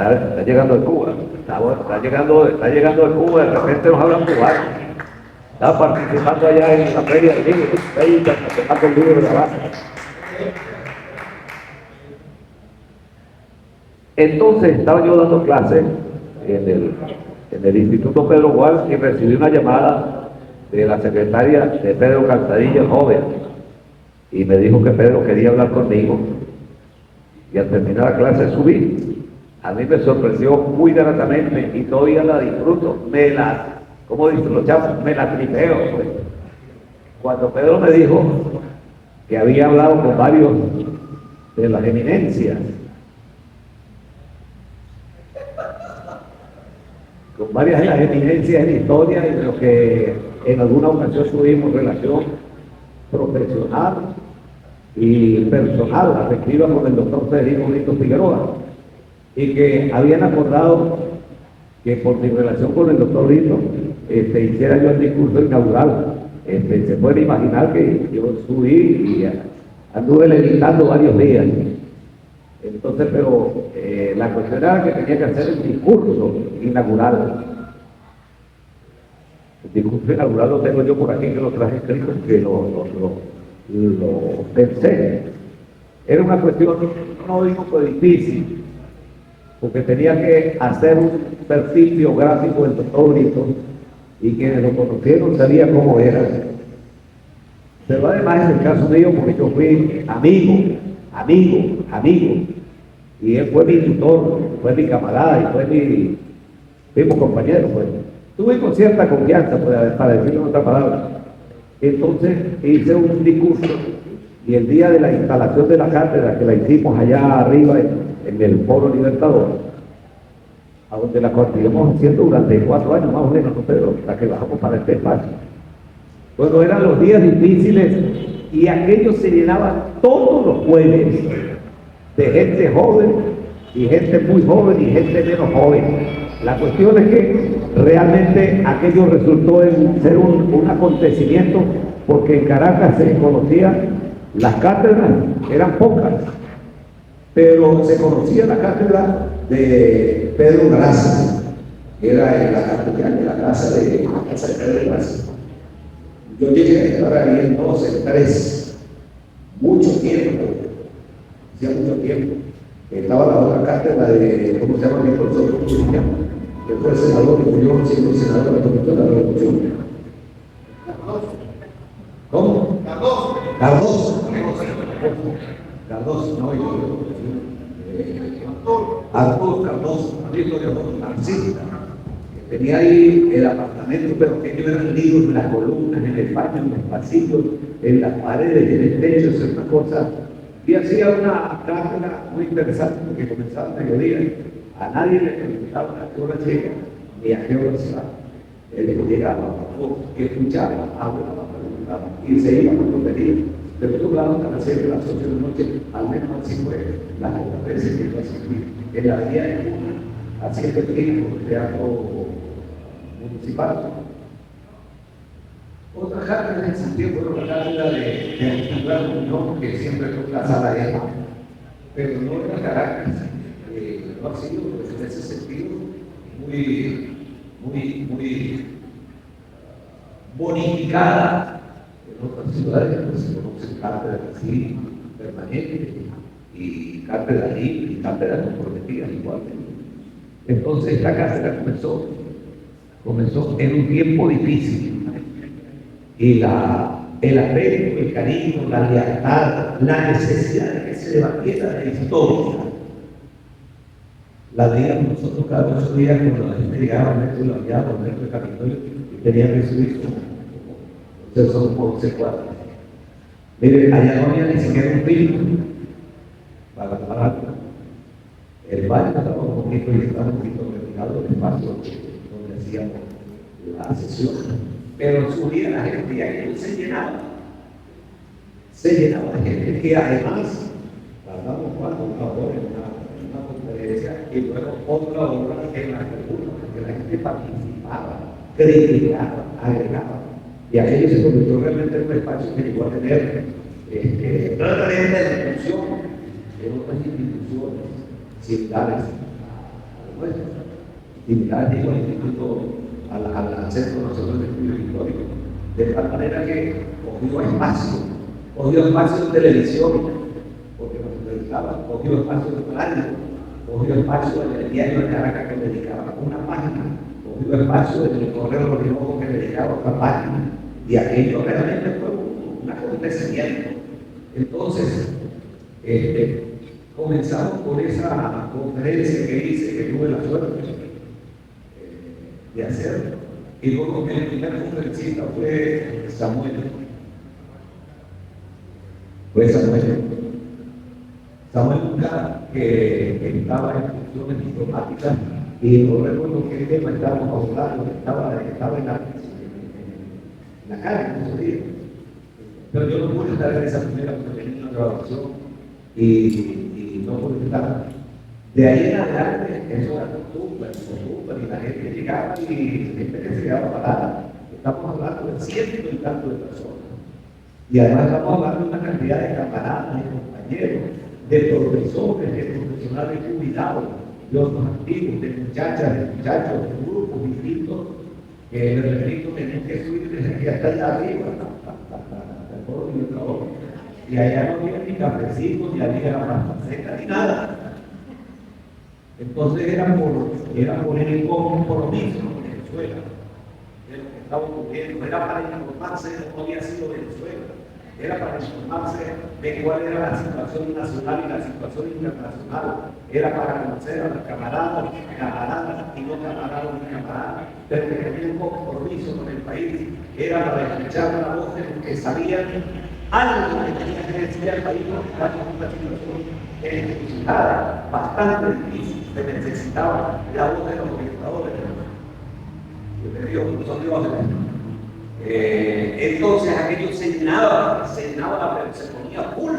está llegando de Cuba, está llegando de Cuba, de repente nos hablan cubano. Está participando allá en la feria del libro, está ahí internacional del libro de la base. Entonces estaba yo dando clases en el Instituto Pedro Gual y recibí una llamada de la secretaria de Pedro Calzadilla, el joven, y me dijo que Pedro quería hablar conmigo, y al terminar la clase subí. A mí me sorprendió muy gratamente y todavía la disfruto, como dicen los chavos, me la tripeo, pues. Cuando Pedro me dijo que había hablado con varios de las eminencias, con varias de las eminencias en historia y de los que en alguna ocasión tuvimos relación profesional y personal, afectiva con el doctor Federico Brito Figueroa, y que habían acordado que por mi relación con el doctor Brito hiciera yo el discurso inaugural. Se puede imaginar que yo subí y anduve levitando varios días. Entonces, pero la cuestión era que tenía que hacer el discurso inaugural. El discurso inaugural lo tengo yo por aquí, que lo traje escrito, que lo pensé. Era una cuestión, no digo que difícil, porque tenía que hacer un perfil biográfico del doctor Brito, y quienes lo conocieron sabían cómo era. Pero además en el caso mío, porque yo fui amigo, y él fue mi tutor, fue mi camarada y fuimos compañeros, pues. Tuve con cierta confianza, pues, para decirlo en otra palabra. Entonces hice un discurso, y el día de la instalación de la cátedra, que la hicimos allá arriba en el Foro Libertador, a donde la continuamos haciendo durante 4 años más o menos, ¿no, Pedro? Hasta que bajamos para este espacio. Bueno, eran los días difíciles y aquellos se llenaban todos los jueves de gente joven y gente muy joven y gente menos joven. La cuestión es que realmente aquello resultó en ser un acontecimiento, porque en Caracas se conocían las cátedras, eran pocas, pero se conocía la cátedra de Pedro Gracia, que era en la catedral de la casa de Pedro Gracia. Yo llegué a estar ahí en 12, 13, mucho tiempo, hacía mucho tiempo. Estaba la otra cátedra de, ¿cómo se llama? El profesor Curiña, que fue senador, que murió siendo senador de la Comisión de la Revolución. ¿Cómo? Cardoso, no, Arturo Cardoso, amigo de los marxistas, que tenía ahí el apartamento, pero que eran libros en las columnas, en el baño, en los pasillos, en las paredes, en el techo, es una cosa. Y hacía una cátedra muy interesante, porque comenzaba a mediodía. A nadie le preguntaba a qué hora llega ni a qué hora se va. Él llegaba, que escuchaba, hablaba, preguntaba, y se iba cuando venía. Pero yo hablaba hasta las 7 de las 8 de la noche, al menos así fue las otras veces que yo asistí. En la vía de una, así es que tenía el teatro municipal. Otra cátedra en ese tiempo era la cátedra de Alejandra Muñoz, que siempre fue la sala de ella, pero no era Caracas. No ha sido, pues, en ese sentido, muy bonificada. En otras ciudades pues, se conocen cátedras así permanentes y cátedras libres y cátedras comprometidas igualmente. Entonces esta cátedra comenzó en un tiempo difícil, y el afecto, el cariño, la lealtad, la necesidad de que se debatiera la historia, la veíamos nosotros cada 8 días cuando la gente llegaba a Metro y la veía por Metro de Capitolio y tenían que subir son por C4. Mire, allá no había ni siquiera un filtro para parar. El baño estaba un poquito y estaba un poquito retirado del espacio donde hacíamos la sesión. Pero subía la gente y aquello se llenaba. Se llenaba de gente que además tardamos 4 horas en una conferencia y luego otra hora en la tribuna, porque la gente participaba, criticaba, agregaba. Y aquello se convirtió realmente en un espacio que llegó a tener trataría de la inclusión en otras instituciones similares nuestro. Y mira, llegó al instituto, al Centro Nacional de Estudios Históricos, de tal manera que cogió espacio en televisión, porque nos dedicaba, cogió espacio en radio, cogió espacio en el diario de Caracas que me dedicaba una página, cogió espacio en el correo de los Rinojos que me dedicaba otra página, y aquello realmente fue un acontecimiento. Entonces, comenzamos con esa conferencia que hice, que tuve la suerte de hacer, y luego el primer conferencista fue Samuel. Samuel Lucas, que estaba en funciones diplomáticas, y no recuerdo qué tema estábamos hablando, estaba en la calle, no sé si. Pero yo no pude estar en esa primera porque tenía una grabación y no pude estar. De ahí en adelante, eso era costumbre, y la gente llegaba y gente que se quedaba parada. Estamos hablando de cientos y tantos de personas. Y además estamos hablando de una cantidad de camaradas, de compañeros, de profesores, de profesionales jubilados, de otros activos, de muchachas, de muchachos, de grupos distintos, que de repente tenían que subir desde aquí hasta allá arriba, hasta el foro de trabajo. Y allá no había ni cafecitos, ni había pasta seca, ni nada. Entonces era poner en compromiso con Venezuela de lo que estaba ocurriendo, era para informarse de cómo había sido Venezuela, era para informarse de cuál era la situación nacional y la situación internacional, era para conocer a los camaradas y no camaradas ni camaradas, pero que tenían un compromiso con el país, era para escuchar la voz de los que sabían algo que tenía que decir al país, porque estamos en una situación bastante difícil, se necesitaba la voz de los gobernadores. Entonces aquello se llenaba se ponía full,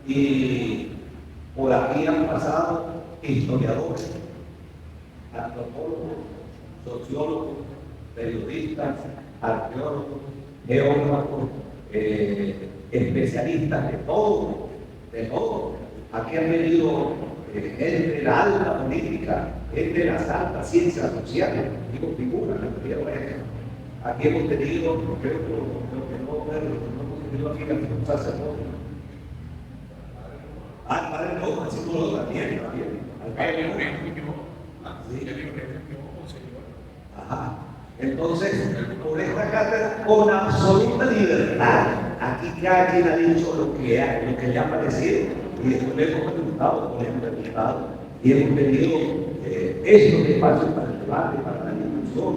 y por aquí han pasado historiadores, antropólogos, sociólogos, periodistas, arqueólogos, geógrafos, especialistas de todo. Aquí han venido gente de la alta política, gente de las altas ciencias sociales, digo figuras, aquí hemos tenido, creo que no hemos tenido aquí un sacerdote. Al padre no, así no lo también. Al padre Ajá. Entonces, por esta cátedra, con absoluta libertad, aquí cada quien ha dicho lo que le ha parecido, y después le hemos preguntado, y hemos tenido estos espacios para el debate, para la discusión,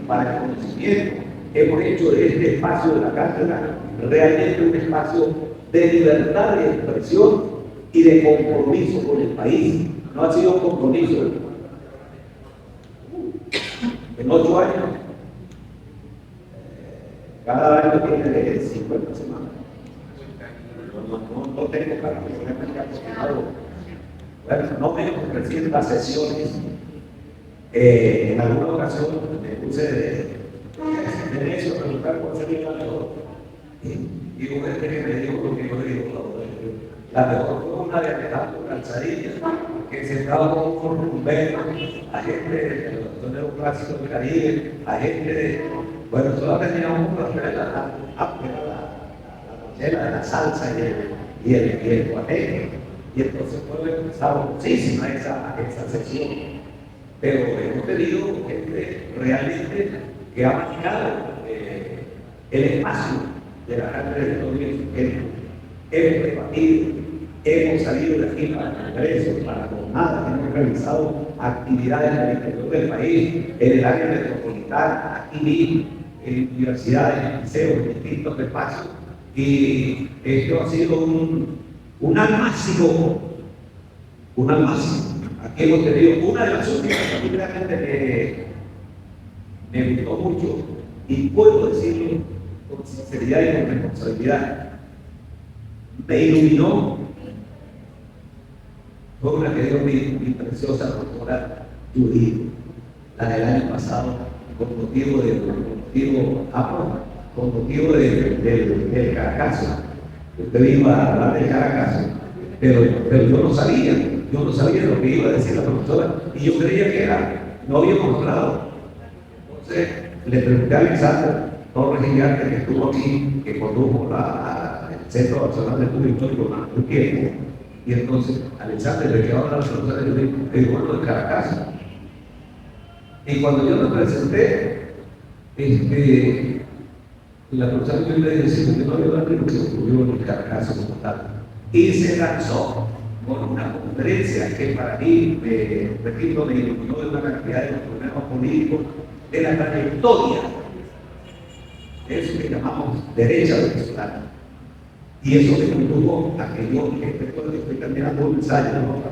para el conocimiento. Hemos hecho de este espacio de la cátedra realmente un espacio de libertad de expresión y de compromiso con el país. No ha sido un compromiso en 8 años. Cada año tiene 50 semanas. No tengo cálculo, bueno, no menos de 300 sesiones. En alguna ocasión me puse de necio a preguntar cuál sería la mejor. Y hubo gente que me dijo lo que yo digo. La mejor fue una de Alejandro Calzadilla, que se estaba con un rumbero, a gente de los toneros clásicos del Caribe, a gente de. Bueno, solo teníamos una la de la salsa y el guateque, y entonces fue sabrosísima esa sesión. Pero hemos tenido gente realmente que ha manejado el espacio de la cátedra de historia. Hemos debatido, hemos salido de aquí para congresos, para jornadas, hemos realizado actividades en el interior del país, en el área metropolitana, aquí mismo, en universidades, en liceos, en distintos espacios, y esto ha sido un almácigo. Aquí hemos tenido una de las últimas que realmente me gustó mucho, y puedo decirlo con sinceridad y con responsabilidad. Me iluminó, fue una que dio mi preciosa doctora Judith, la del año pasado, con motivo del Caracazo. Usted iba a hablar del Caracazo, pero yo no sabía. yo no sabía lo que iba a decir la profesora y yo creía que era, no habíamos hablado. Entonces le pregunté a Alexander Torres Gigante, que estuvo aquí, que condujo el Centro Nacional de Estudio Histórico durante un tiempo, y entonces Alexander le quedó a la profesora y le dijo, bueno, de Caracas. Y cuando yo me presenté, la profesora me dijo que no había hablado de lo que se ocurrió en el Caracas como tal. Y se lanzó con una conferencia que para mí, repito, me iluminó de una cantidad de los problemas políticos, de la trayectoria, eso que llamamos derecha venezolana. Y eso me condujo a que yo, estoy terminando un ensayo, ¿no?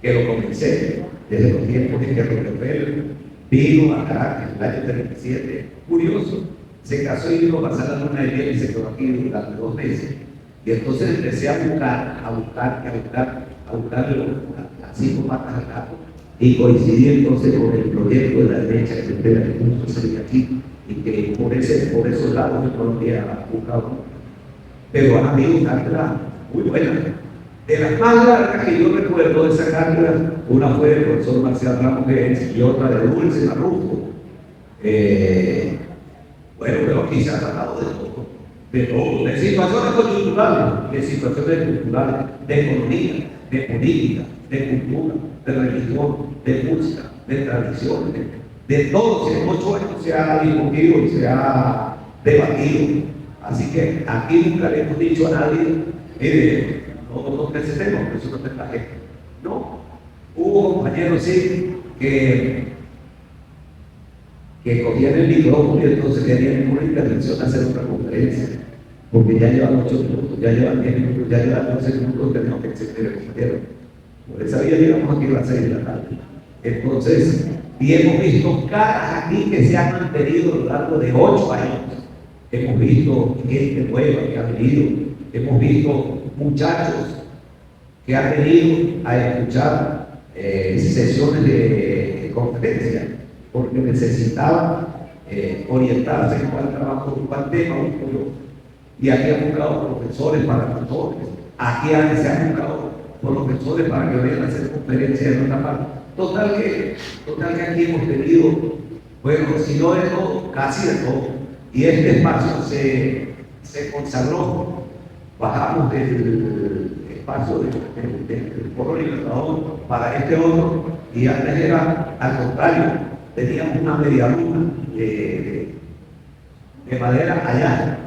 Que lo comencé desde los tiempos de que Rockefeller vino a Caracas en el año 37, curioso, se casó y vino a pasar la luna de miel y se quedó aquí durante 2 meses. Y entonces empecé a buscar las 5 patas al gato, y coincidí entonces con el proyecto de la derecha que se espera que justo sería aquí, y que por esos lados yo no había buscado. Pero ha habido cátedras muy buenas. De las más largas que yo recuerdo de esa cátedra, una fue del profesor Marcial Ramos Guedes y otra de Dulce Marrufo. Bueno, pero aquí se ha tratado de todo, de situaciones coyunturales, de situaciones culturales, de economía, de política, de cultura, de religión, de música, de tradiciones, de todo. En 8 años se ha discutido y se ha debatido. Así que aquí nunca le hemos dicho a nadie, mire, no presentemos, pero eso no es la gente. No, hubo compañeros sí que cogían el micrófono y entonces querían una intervención hacer otra conferencia, porque ya llevan 8 minutos, ya llevan 10 minutos, ya llevan 12 minutos, tenemos que exigir el compañero. Por esa vía llegamos aquí a las 6 de la tarde. Entonces, y hemos visto caras aquí que se han mantenido a lo largo de 8 años. Hemos visto gente nueva que ha venido, hemos visto muchachos que han venido a escuchar sesiones de conferencia, porque necesitaban orientarse en cuál trabajo, en cuál tema busco. Y aquí han buscado profesores para tutores, aquí se han buscado profesores para que vayan a hacer conferencias en otra parte. Total que aquí hemos tenido, bueno, si no de todo, casi de todo. Y este espacio se consagró, bajamos del espacio del Foro Libertador para este otro, y antes era al contrario, teníamos una media luna de madera allá.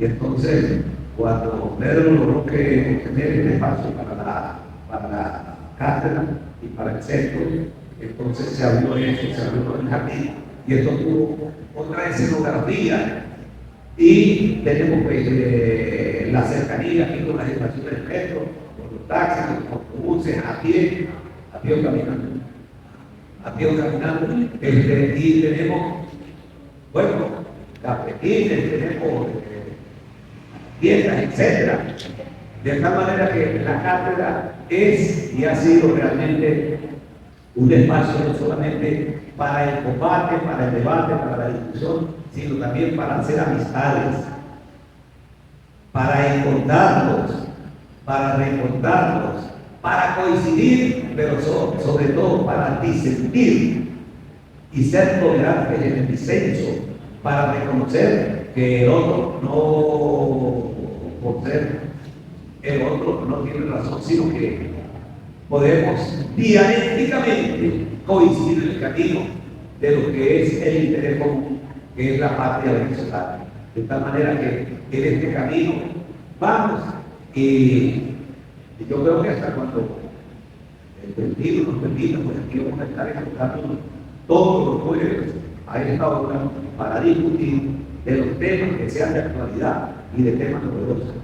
Y entonces, cuando Pedro logró tener este espacio para la cátedra y para el centro, entonces se abrió el jardín, y esto tuvo otra escenografía, y tenemos pues, la cercanía aquí con las estaciones del metro, con los taxis, con los autobuses, a pie o caminando, y tenemos, bueno, cafetines, tenemos tiendas, etcétera. De tal manera que la cátedra es y ha sido realmente un espacio no solamente para el combate, para el debate, para la discusión, sino también para hacer amistades, para encontrarnos, para reencontrarnos, para coincidir, pero sobre todo para disentir y ser tolerantes en el disenso, para reconocer que el otro por ser el otro no tiene razón, sino que podemos dialécticamente coincidir en el camino de lo que es el interés común, que es la patria venezolana. De tal manera que en este camino vamos, y yo creo que hasta cuando el permitido nos permita, pues aquí vamos a estar encontrando todos los jueves a esta hora para discutir de los temas que sean de actualidad y de temas novedosos.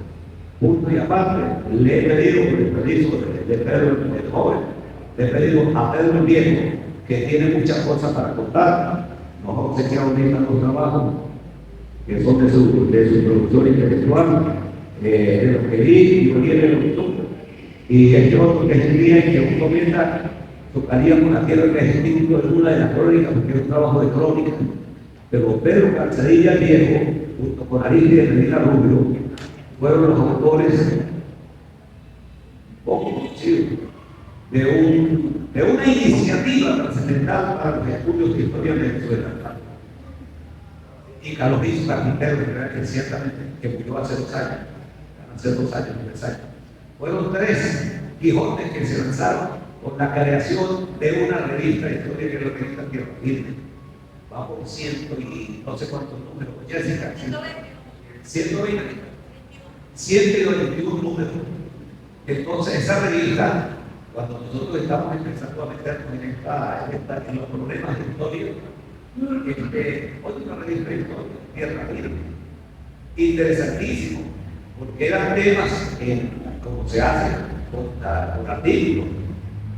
Punto y aparte, le he pedido, por el permiso de Pedro el joven, le he pedido a Pedro el viejo, que tiene muchas cosas para contar. Nos obsequiamos ahorita los trabajos que son de su producción intelectual, de lo que vi y lo vi en el YouTube. Y este otro que es el día en que uno comienza, tocaríamos la tierra, que es el título de una de las crónicas, porque es un trabajo de crónica. Pero Pedro Calzadilla el viejo, junto con Aristide Medina Rubio, fueron los autores poco conocidos de una iniciativa trascendental para los estudios de historia de Venezuela. Y Carlos Luis Carpintero, que ciertamente que murió hace 2 años, 3 años. Fueron 3 Quijotes que se lanzaron con la creación de una revista de historia, que es la revista Tierra Firme. Va por 100 y no sé cuántos números. Jessica, 121 números. Entonces, esa revista, cuando nosotros estamos empezando a meternos en los problemas de historia, hoy una revista de historia, Tierra Firme, interesantísimo, porque eran temas como se hace con artículos.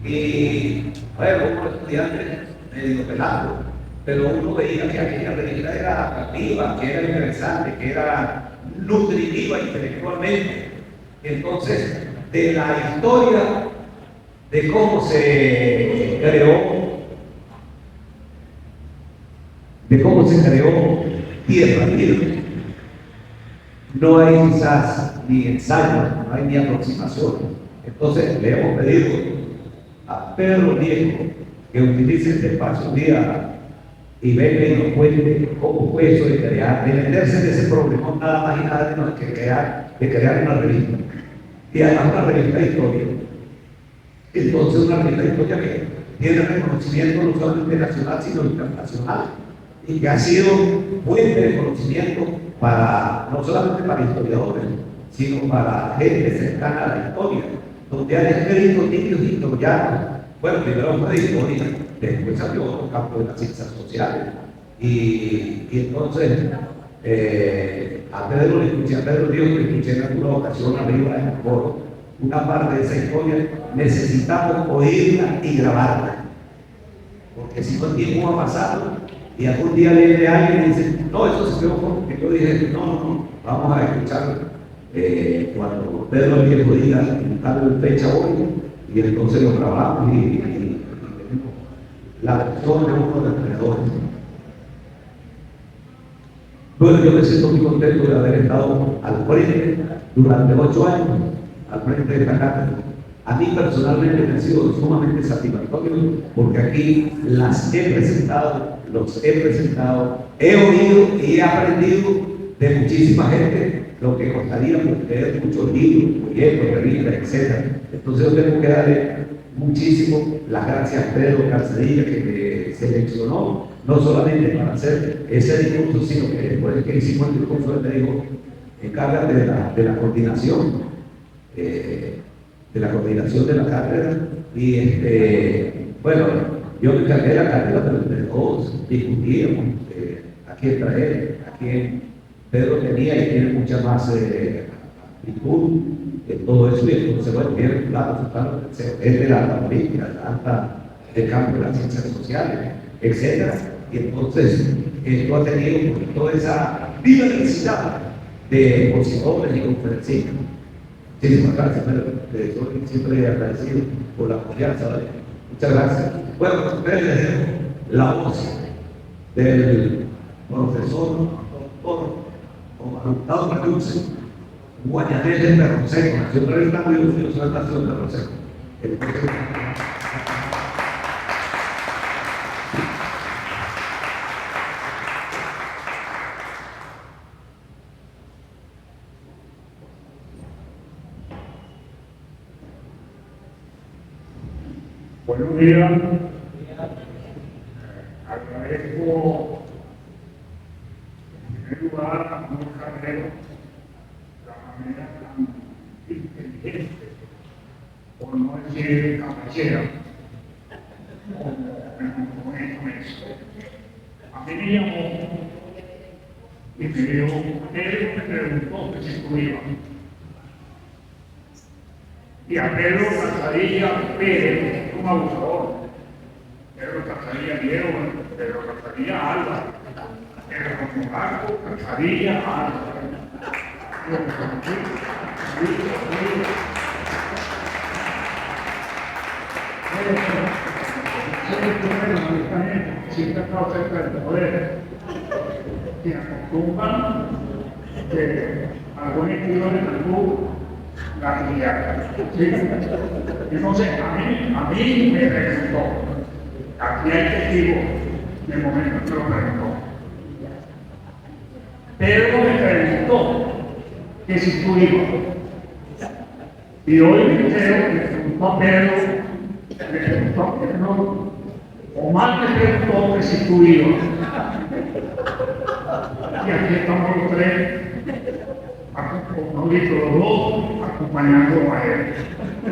Y bueno, como estudiante medio pelado, pero uno veía que aquella revista era atractiva, que era interesante, que era nutritiva intelectualmente. Entonces, de la historia de cómo se creó Tierra Firme, no hay quizás ni ensayo, no hay ni aproximación. Entonces le hemos pedido a Pedro Diego que utilice este espacio un día y venga y nos cuente cómo fue eso de meterse en ese problema, nada más y nada menos que crear una revista. Y además una revista de historia. Entonces una revista de historia que tiene reconocimiento no solamente nacional, sino internacional. Y que ha sido fuente de conocimiento no solamente para historiadores, sino para gente cercana a la historia, donde han escrito niños historianos. Bueno, primero fue de historia, después salió otro campo de las ciencias sociales. Y entonces, a Pedro Dios le escuché en alguna ocasión arriba en el foro, una parte de esa historia necesitamos oírla y grabarla, porque si no el tiempo va pasando y algún día lee a alguien y dice, no, eso se quedó porque yo dije, no, vamos a escuchar cuando Pedro el Viejo diga tal fecha hoy, y entonces lo grabamos y tenemos la versión de uno de los creadores. Bueno, yo me siento muy contento de haber estado al frente durante 8 años, al frente de esta cátedra. A mí personalmente me ha sido sumamente satisfactorio porque aquí los he presentado, he oído y he aprendido de muchísima gente lo que costaría leer muchos libros, folletos, revistas, etc. Entonces yo tengo que darle muchísimo las gracias a Pedro Carcedilla, que me seleccionó no solamente para hacer ese discurso, sino que después que hicimos el discurso él me dijo, encárgate de la coordinación de la cátedra. Y bueno, yo me encargué de la cátedra, pero entre todos discutíamos a quién traer, a quién Pedro tenía y tiene mucha más actitud en todo eso. Y entonces, bueno, tiene claro, es de la alta política, de la alta del campo de las ciencias sociales, etc. Y entonces, esto ha tenido toda esa diversidad de expositores y conferencistas. Muchísimas gracias, estoy siempre agradecido por la confianza. ¿Vale? Muchas gracias. Bueno, a ustedes les dejo la voz del profesor, doctor Gustavo Manucci, un guayanés de Perro Seco. Siempre está muy orgulloso de la nación de Perro Seco. Buenos días. Agradezco en primer lugar a Manuel Carrero la manera tan inteligente, por no decir caballera, como esto. A mí me llamó y me dijo, él me preguntó que si tú ibas. Y a Pedro Casadilla Pérez, un abusador. Pedro Casadilla Diego, Pedro Casadilla Alba, Pedro Marco Casadilla Alba. Siempre ha estado cerca del poder. Y acostumbran que algún estilo de Perú ¿Sí? Entonces, a mí me preguntó, aquí hay testigos del momento en que lo preguntó. Pedro me preguntó que si tú ibas. Y hoy me entero que le preguntó a Pedro, Omar me preguntó que si tú ibas. Y aquí estamos los tres, como dicho, los dos, acompañando a él.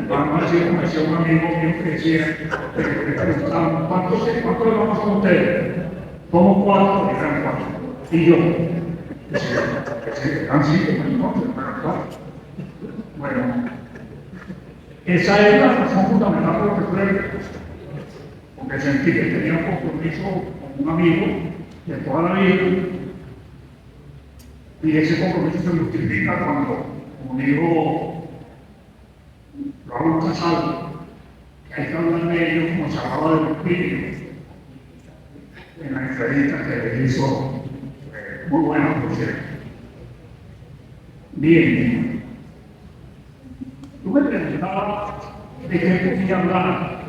Vamos a decir, como decía un amigo mío que decía, ¿cuántos le vamos con ustedes? Somos cuatro, eran cuatro. Y yo. Eran cinco, entonces, eran cuatro. Bueno, esa es la razón fundamental por la que fue, porque sentí que tenía un compromiso con un amigo de toda la vida. Y ese compromiso se multiplica cuando, como digo, lo hago casado, que hay que hablar de ellos como se hablaba del espíritu, en la entrevista que le hizo, muy buena, por cierto. Bien, tú me preguntabas de qué podía hablar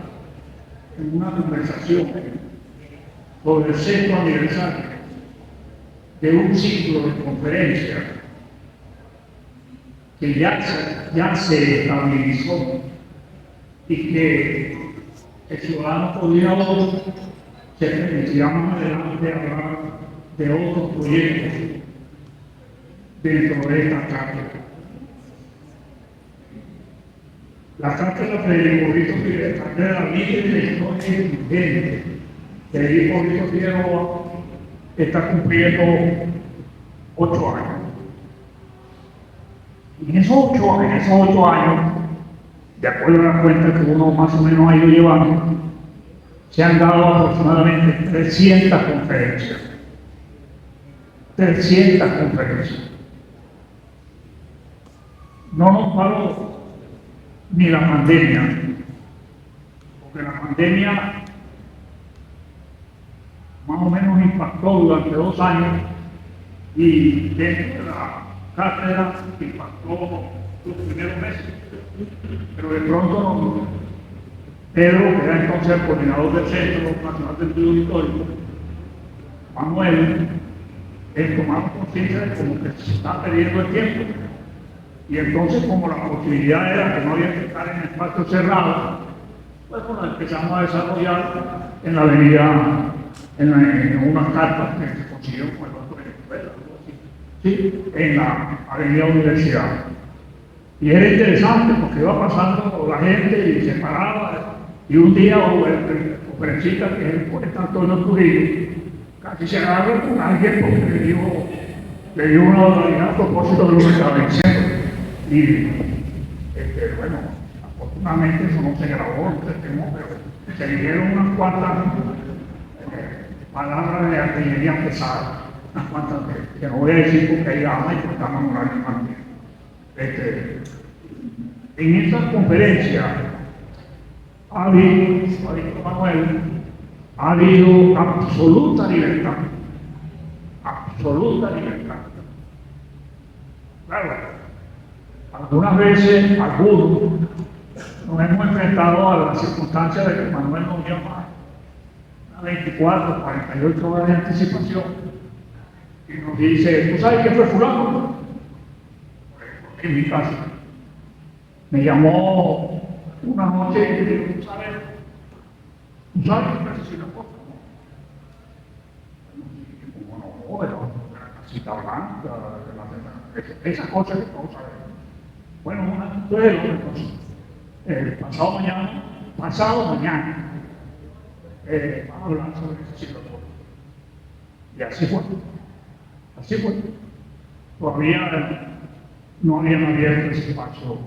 en una conversación sobre el 6º aniversario de un ciclo de conferencias que ya se estabilizó y que el ciudadano coordinador se permitirá más adelante hablar de otros proyectos dentro de esta cátedra. La cátedra de Hipólito Figueroa, cátedra libre de historia inteligente de Hipólito Figueroa, está cumpliendo 8 años. Y en esos 8 años, de acuerdo a la cuenta que uno más o menos ha ido llevando, se han dado aproximadamente 300 conferencias. 300 conferencias. No nos paró ni la pandemia, porque la pandemia más o menos impactó durante 2 años y dentro de la cátedra impactó los primeros meses. Pero de pronto Pedro, que era entonces el coordinador del Centro Nacional del Estudio Histórico, Manuel, tomamos conciencia de como que se está perdiendo el tiempo. Y entonces, como la posibilidad era que no había que estar en espacios cerrados, pues la empezamos a desarrollar en la avenida, en unas cartas que se consiguieron con el Banco de Venezuela, ¿sí? En la avenida Universidad. Y era interesante porque iba pasando la gente y se paraba, y un día el conferencista, que es el poeta Antonio Trujillo, casi se agarra con alguien porque le dio una oralidad a propósito de lo que estaba diciendo. Y bueno, afortunadamente eso no se grabó, pero se dijeron unas cuantas palabras de artillería pesada, unas cuantas que no voy a decir porque hay ama y porque estamos en horario infantil. En esta conferencia ha habido Manuel, ha habido absoluta libertad. Absoluta libertad. Claro, algunas veces, algunos, nos hemos enfrentado a la circunstancia de que Manuel nos llama a 24, 48 horas de anticipación y nos dice, ¿tú sabes qué fue fulano? En mi casa. Me llamó una noche y me dijo, ¿tú sabes qué fue una cosa? Como no, de la cita blanca, esas cosas que todos sabemos. Bueno, entonces pasado mañana, vamos a hablar sobre ese ciclo. Y así fue. Todavía no habían abierto ese espacio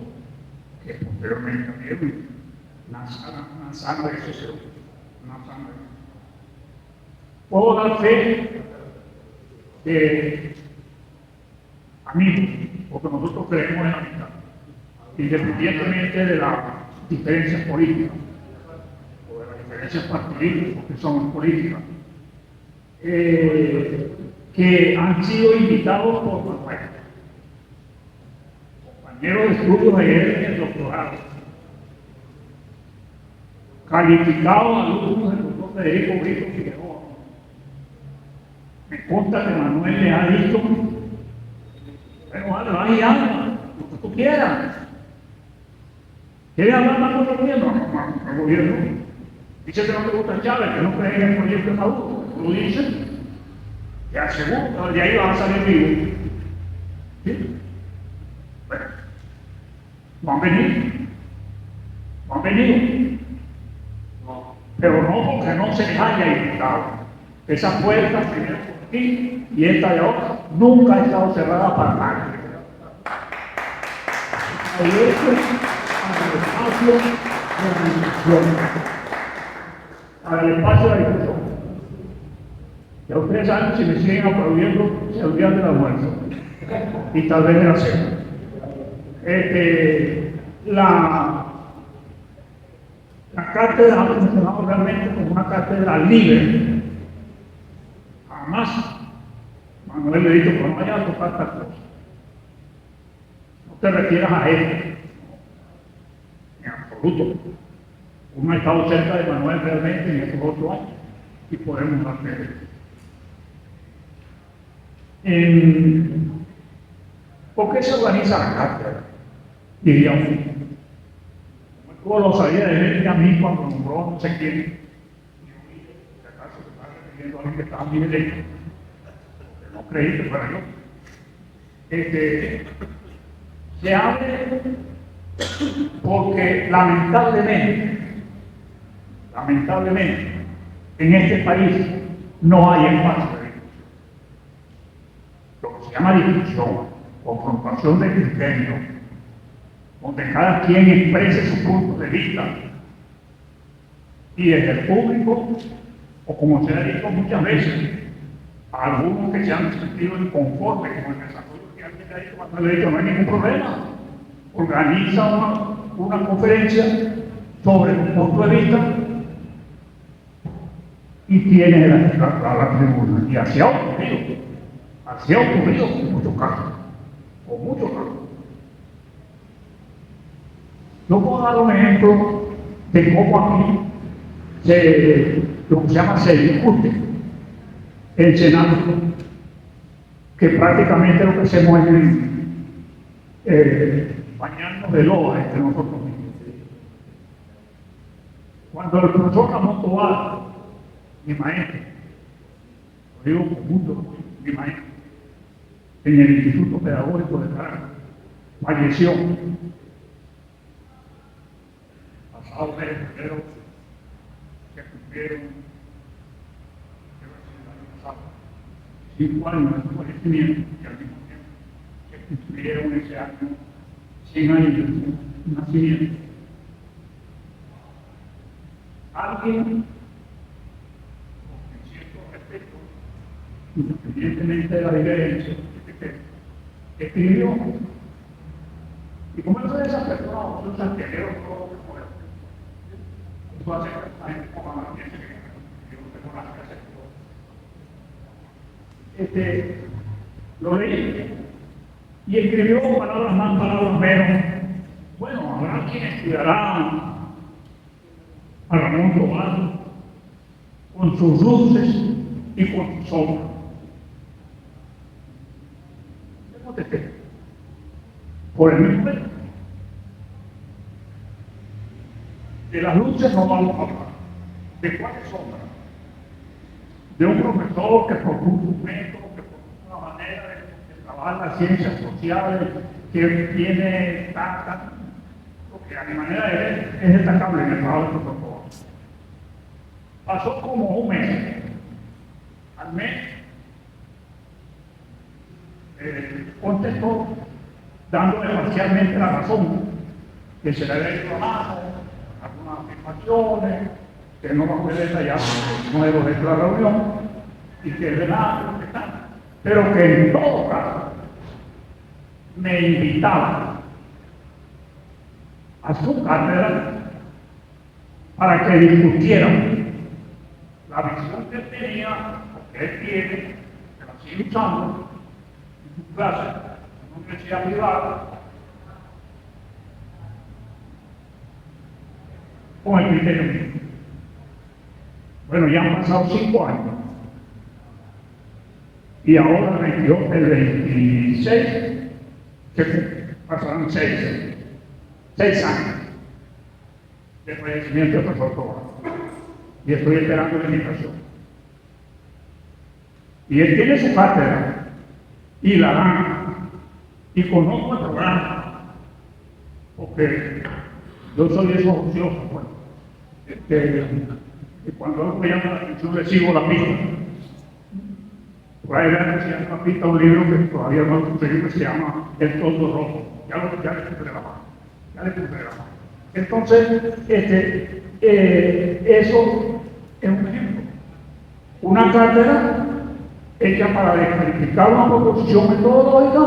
que posteriormente abrieron, una sana decisión. Puedo dar fe de amigos, porque nosotros creemos en la amistad, independientemente de las diferencias políticas o de las diferencias partidistas, porque son políticas, que han sido invitados por Manuel, compañero de estudios de él en el doctorado, calificado alumno del doctor Federico Brito Figueroa, me consta que Manuel le ha dicho, bueno, vale, va y habla, lo que tú quieras. ¿Quieres hablar más con el gobierno? No, el gobierno. Dice que no te gusta Chávez, que no cree en el proyecto de Maduro. Lo dice, te aseguro, de ahí vas a salir vivo. ¿Sí? Bueno, no han venido. No. Pero no porque no se les haya invitado. Esa puerta, primero por aquí y esta de ahora, nunca ha estado cerrada para nadie. Para el espacio de discusión. Ya ustedes saben, si me siguen aplaudiendo, se olvidan del almuerzo y tal vez de la cena. La cátedra ha funcionado realmente como una cátedra libre. Jamás Manuel le dijo, pero no vayas a tocar tal cosa. No te refieras a él. En absoluto. Uno ha estado cerca de Manuel realmente en estos 8 años y podemos hacer. ¿Por qué se organiza la cátedra? Diría uno. Como lo sabía de él a mí cuando nombró no sé quién. Si acaso se está refiriendo a alguien que estaba a mi derecho, no creí que fuera yo. Se abre porque lamentablemente, en este país no hay espacio de discusión. Lo que se llama discusión, confrontación de criterios, donde cada quien exprese su punto de vista y desde el público, o como se ha dicho muchas veces, a algunos que se han sentido inconformes con el desarrollo que alguien ha dicho, cuando le he dicho no hay ningún problema, organiza una conferencia sobre tu punto de vista y tiene la tribuna. Y así ha ocurrido en muchos casos. Yo puedo dar un ejemplo de cómo aquí lo que se llama se discute el Senado, que prácticamente lo que hacemos es bañarnos de loa entre nosotros mismos. Cuando el profesor Ramón Tobar, mi maestro, lo digo con mucho orgullo, mi maestro, en el Instituto Pedagógico de Caracas, falleció pasado mes de febrero, que cumplieron 5 años de su fallecimiento y al mismo tiempo que cumplieron ese año 100 años de su nacimiento. Alguien, con cierto respeto, independientemente de la diferencia, escribió, y como yo soy de esa persona, yo santiaguero todo lo que puedo. Eso hace que la gente ponga la piensa que yo no tengo nada que hacer. Lo leí y escribió palabras más, palabras menos. Bueno, habrá quien estudiará a Ramón Tobar con sus luces y con sus sombras. ¿Qué contesté? Por el mismo medio. De las luces no vamos a hablar. ¿De cuáles sombras? De un profesor que propuso un método, que propuso una manera de trabajar las ciencias sociales, que tiene lo que a mi manera de ver es destacable en el trabajo del protocolo. Pasó como un mes. Al mes contestó dándole parcialmente la razón, que se le había ido a mano, algunas afirmaciones, que no nos puede detallar, no es de la reunión, y que es de nada, pero que en todo caso me invitaba a su cátedra para que discutiéramos la visión que él tenía, que él tiene, que la sigue usando en su clase, en una universidad privada, con el criterio mío. Bueno, ya han pasado 5 años. Y ahora el 26, que pasarán 6 años de fallecimiento del profesor Tobar. Y estoy esperando la invitación. Y él tiene su cátedra y la dan. Y conozco el programa, porque yo soy de esos ociosos, bueno, que cuando algo me llama la atención le sigo la pista. Por ahí le decía una pista, un libro que todavía no he conseguido, que se llama El Tonto Rojo. Ya le puse la mano. Entonces, eso es un ejemplo. Una cátedra hecha para descalificar una proposición metodológica,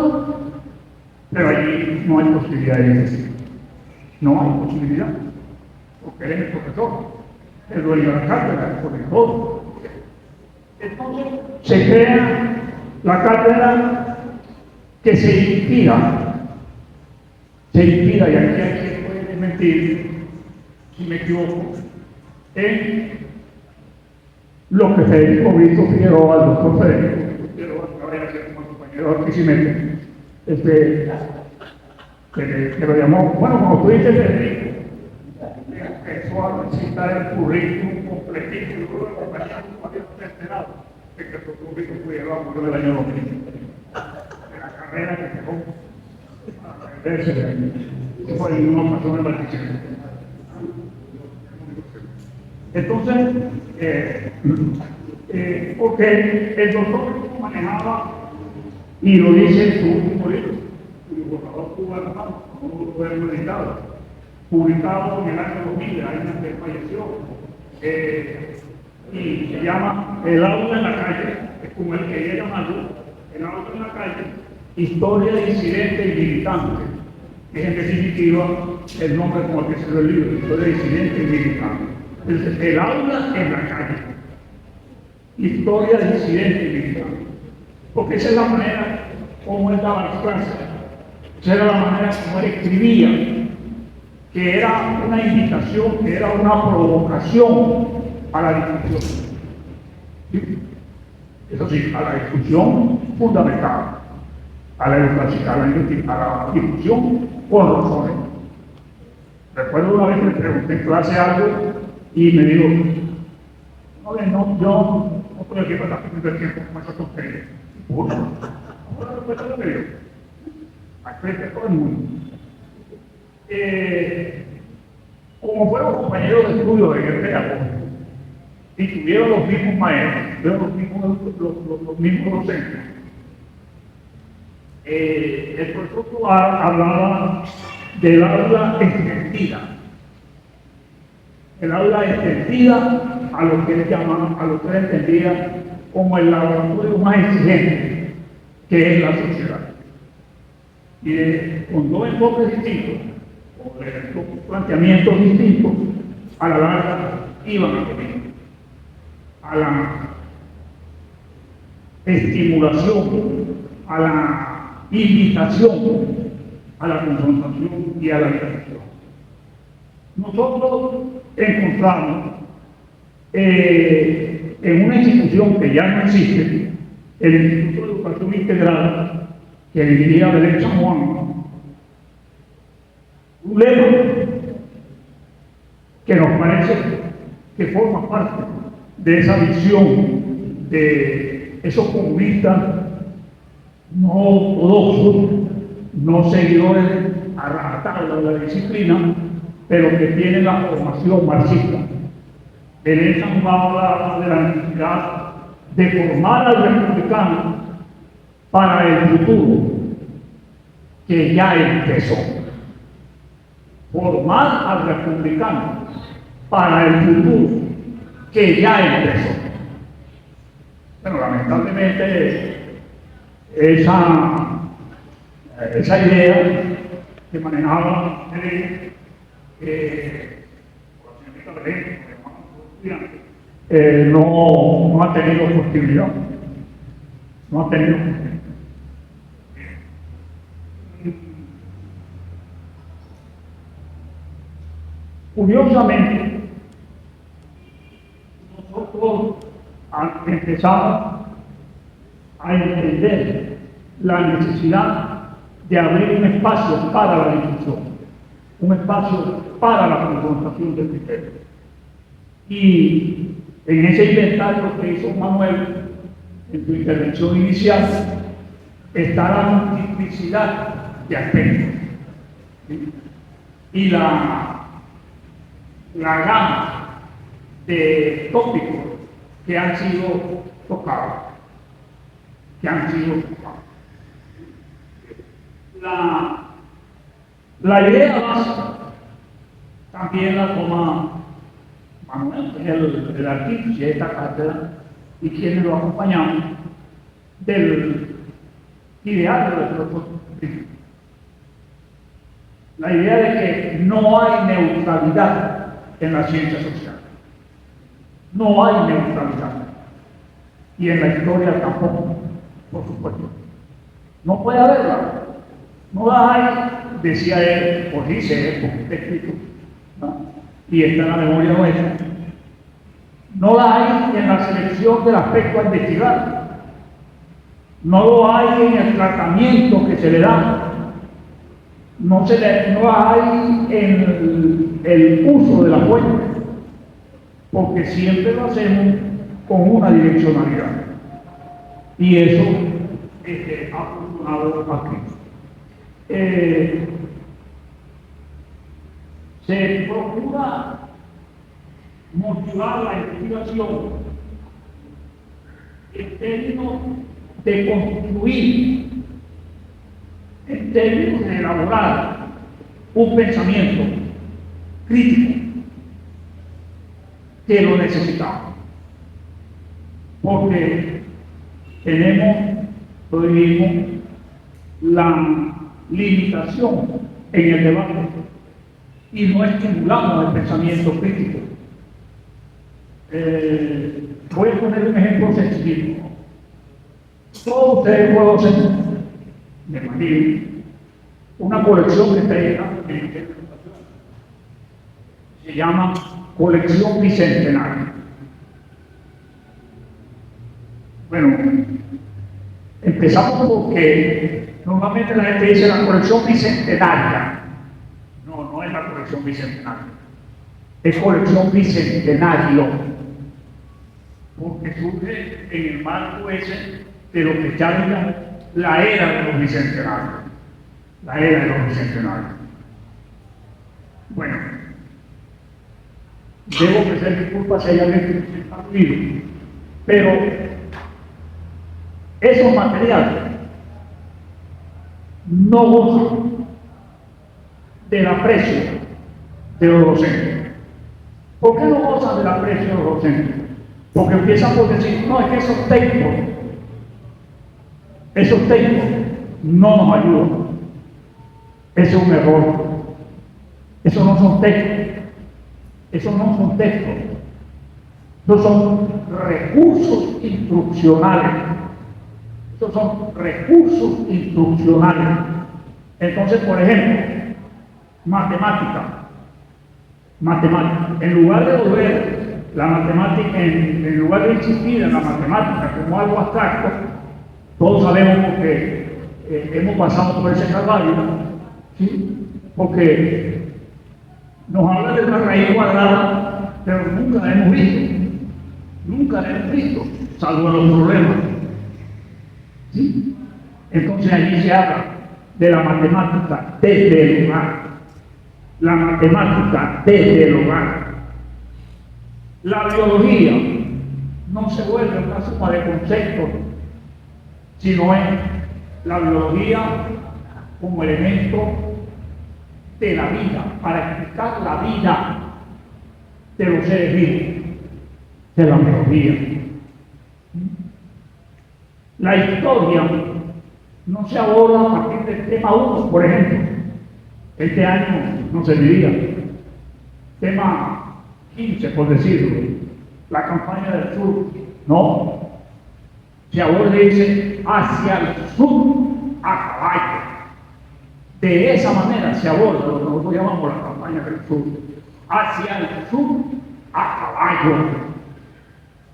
pero allí no hay posibilidad de ejercicio. No hay posibilidad, porque él es el profesor, el dueño de la cátedra, el profesor. Entonces, se crea la cátedra que se inspira, y aquí hay que puede desmentir, si me equivoco, en lo que Federico Brito Figueroa, el doctor Federico Figueroa, que vaya a ser como compañero de Arquisimeto, que lo llamó, bueno, como tú dices, Federico, empezó a citar el currículum completito, y luego la compañía no había enterado de que el doctor Brito Figueroa murió del año 2000, de la carrera que dejó para perderse de ahí. Fue en una ocasión en Barquisimeto. Entonces, porque el doctor manejaba, y lo dice en su último libro, cuyo borrador tuvo a la mano, no lo he editado, publicado en el año 2000, año en que falleció, y se llama El aula en la calle, es como él quería llamarlo, El aula en la calle, historia de incidente y militante, que es en definitiva el nombre como el que se dio el libro, historia de incidente y militante. Entonces, el aula en la calle, historia de incidente y militante, porque esa es la manera como él daba las clases, esa era la manera como él escribía, que era una invitación, que era una provocación a la discusión. ¿Sí? Eso sí, a la discusión fundamental, a la educación, a la discusión con razones. Recuerdo una vez que le pregunté en clase algo y me dijo, no, yo no estoy aquí para perder tiempo con esa tontería. Bueno, ahora respuesta lo que digo, al frente de todo el mundo. Como fueron compañeros de estudio de Guerrero y tuvieron los mismos maestros, tuvieron los mismos docentes, el profesor Tobar hablaba del aula extendida. El aula extendida a lo que él llamaba, a lo que él entendía como el laboratorio más exigente, que es la sociedad. Y con dos enfoques distintos, o dos planteamientos distintos, a la larga iban a venir a la estimulación, a la invitación, a la confrontación y a la discusión. Nosotros encontramos en una institución que ya no existe, el Instituto de Educación Integral, que dirigía Belén San Juan, un lema que nos parece que forma parte de esa visión de esos comunistas no ortodoxos, no seguidores a rajatabla de la disciplina, pero que tienen la formación marxista. Belén San Juan habla de la necesidad de formar al republicano para el futuro que ya empezó. Formar al republicano para el futuro que ya empezó. Bueno, lamentablemente esa idea que manejaba no ha tenido posibilidad. No ha tenido posibilidad. Curiosamente, todos empezamos a entender la necesidad de abrir un espacio para la discusión, un espacio para la confrontación del criterio. Y en ese inventario que hizo Manuel en su intervención inicial está la multiplicidad de aspectos, ¿sí? Y la gama de tópicos que han sido tocados. La idea básica también la toma Manuel, que es el artífice de esta cátedra, y quienes lo acompañamos, del ideario del filósofo. La idea de que no hay neutralidad en la ciencia social. No hay neutralidad. Y en la historia tampoco, por supuesto. No puede haberla. No la hay, decía él, o dice él, porque está escrito, ¿no? Y está en la memoria nuestra. No la hay en la selección del aspecto a investigar. No lo hay en el tratamiento que se le da. No la hay en el uso de la fuente, porque siempre lo hacemos con una direccionalidad. Y eso ha funcionado aquí. Se procura motivar la investigación en términos de construir, en términos de elaborar un pensamiento crítico que lo necesitamos, porque vivimos la limitación en el debate y no estimulamos el pensamiento crítico. Voy a poner un ejemplo sencillo. Todos ustedes conocen, me imagino, una colección que está hecha en se llama Colección Bicentenaria. Bueno, empezamos porque normalmente la gente dice la colección bicentenaria. No, no es la colección bicentenaria. Es colección bicentenario. Porque surge en el marco ese de lo que ya llaman la era de los bicentenarios. La era de los bicentenarios. Bueno, debo ofrecer disculpas si hay alguien que se está ruido, pero esos materiales no gozan del aprecio de los docentes. ¿Por qué no gozan del aprecio de los docentes? Porque empiezan por decir, no, es que esos textos no nos ayudan. Eso es un error. Esos no son textos. Esos no son textos. Esos son recursos instruccionales. Esos son recursos instruccionales. Entonces, por ejemplo, matemática. En lugar de volver la matemática, en lugar de insistir en la matemática como algo abstracto, todos sabemos porque hemos pasado por ese calvario, ¿sí? Porque nos habla de una raíz cuadrada, pero nunca la hemos visto, salvo en los problemas, ¿sí? Entonces allí se habla de la matemática desde el hogar, la matemática desde el hogar. La biología no se vuelve una suma de conceptos, sino es la biología como elemento de la vida, para explicar la vida de los seres vivos, de la biología. La historia no se aborda a partir del tema 1, por ejemplo. Este año no se diría. Tema 15, por decirlo, la campaña del sur, no. Se aborda y dice hacia el sur a caballo. De esa manera se aborda lo que nosotros llamamos la campaña del sur, hacia el sur a caballo.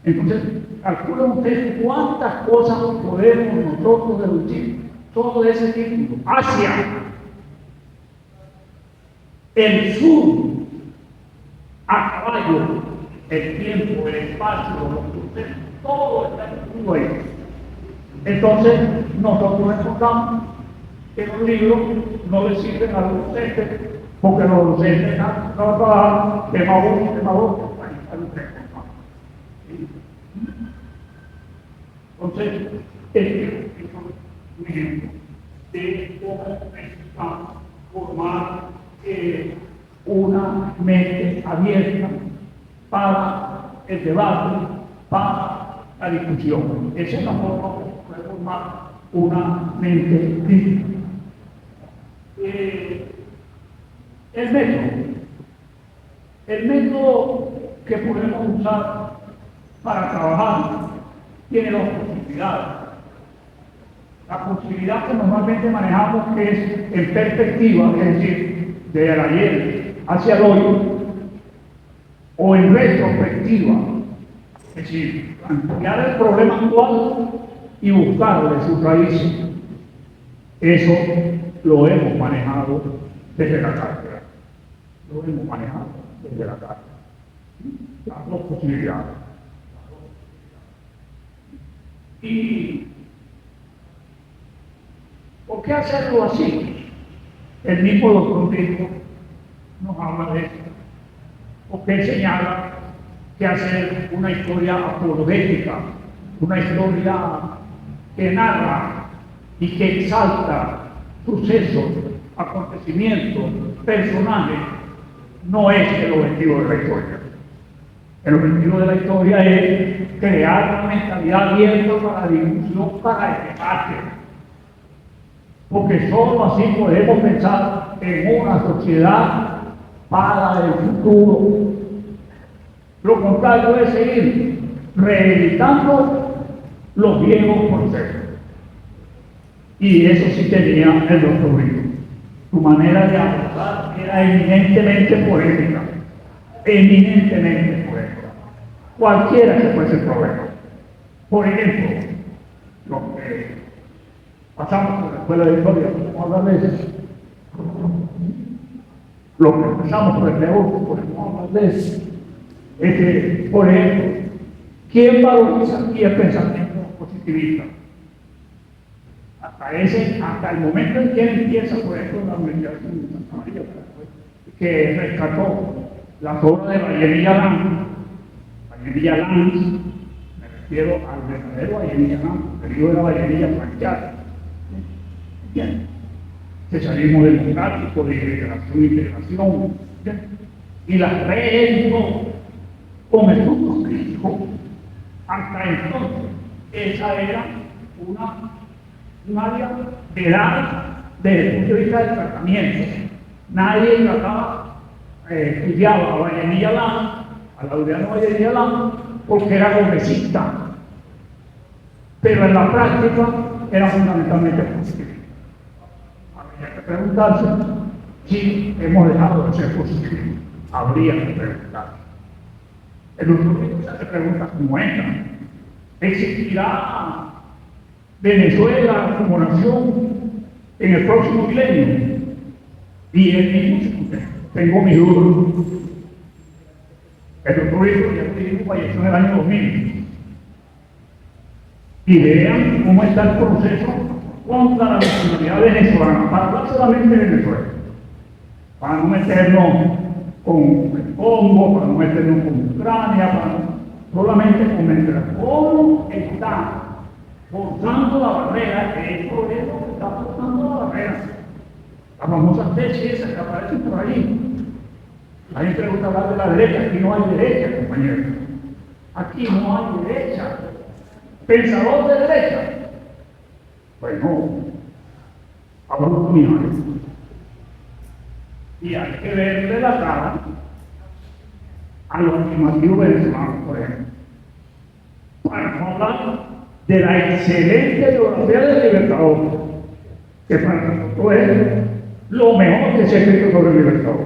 Entonces, calculen ustedes cuántas cosas podemos nosotros deducir todo ese título. Asia, el sur, a caballo, el tiempo, el espacio, los procesos, todo está incluido ahí. Entonces, nosotros encontramos que los libros no le sirven a los docentes, porque los docentes no trabajan tema 1, tema 2, entonces, este es un ejemplo de cómo necesitamos formar una mente abierta para el debate, para la discusión. Esa es la forma de formar una mente crítica. El método que podemos usar para trabajar tiene dos posibilidades. La posibilidad que normalmente manejamos que es en perspectiva, es decir, del ayer hacia el hoy, o en retrospectiva, es decir, ampliar el problema actual y buscarle sus raíces. Eso lo hemos manejado desde la cátedra. Lo hemos manejado desde la cátedra. Las dos posibilidades. ¿Y por qué hacerlo así? El mismo doctor Rico nos habla de esto. Porque él señala que hacer una historia apologética, una historia que narra y que exalta sucesos, acontecimientos, personajes, no es el objetivo de la historia. El objetivo de la historia es crear una mentalidad abierta para la discusión, para el debate. Porque solo así podemos pensar en una sociedad para el futuro. Lo contrario es seguir reeditando los viejos procesos. Y eso sí tenía el doctor Rico. Su manera de abordar era eminentemente poética. Eminentemente poética. Cualquiera que fuese el problema. Por ejemplo, lo que pasamos por la escuela de historia, vamos a hablar de eso. Lo que empezamos por el negocio, podemos hablar de eso. Es que, por ejemplo, ¿quién valoriza aquí el pensamiento positivista? Hasta el momento en que empieza, por ejemplo, la Universidad de Santa María, que rescató las obras de Vallenilla Lanz, me refiero al verdadero Vallenilla Lanz, el hijo de la Vallenilla planchada. ¿Entiendes? Socialismo democrático, de integración e integración, y las reeditó con estudios críticos. Hasta entonces, esa era un área vedada desde el punto de vista del tratamiento. Nadie trataba, estudiaba a Vallenilla Lanz, a Laureano Vallenilla Lanz, porque era progresista, pero en la práctica era fundamentalmente positivista. Habría que preguntarse si hemos dejado de ser positivos. Habría que preguntarse. El usuario se hace preguntas como esta. ¿Existirá Venezuela como nación en el próximo milenio? Y él mismo se contesta: tengo mis dudas. El doctor Rico, ya te digo, falleció en el año 2000. Y vean cómo está el proceso contra la nacionalidad venezolana, para hablar solamente de Venezuela, para no meternos con el Congo, para no meternos con Ucrania, solamente con Venezuela. ¿Cómo está forzando la barrera? Esto es lo que está forzando la barrera. Las famosas tesis esas que aparecen por ahí. La gente le gusta hablar de la derecha. Aquí no hay derecha, compañeros. Aquí no hay derecha. ¿Pensador de derecha? Pues no. Abominables. Y hay que verle la cara a los afirmativos venezolanos, por ejemplo. Para no hablar de la excelente biografía del Libertador, que para nosotros es lo mejor que se ha escrito sobre el Libertador.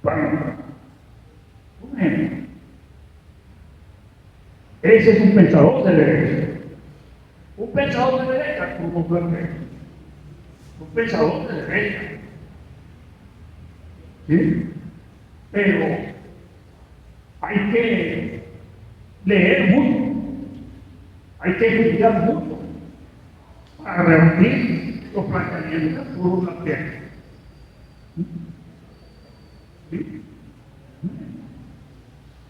Bueno, un ejemplo. Ese es un pensador de derecha. Un pensador de derecha, como fuerte. Un pensador de derecha. ¿Sí? Pero hay que leer mucho, hay que estudiar mucho para rebatir los planteamientos que uno plantea. ¿Sí?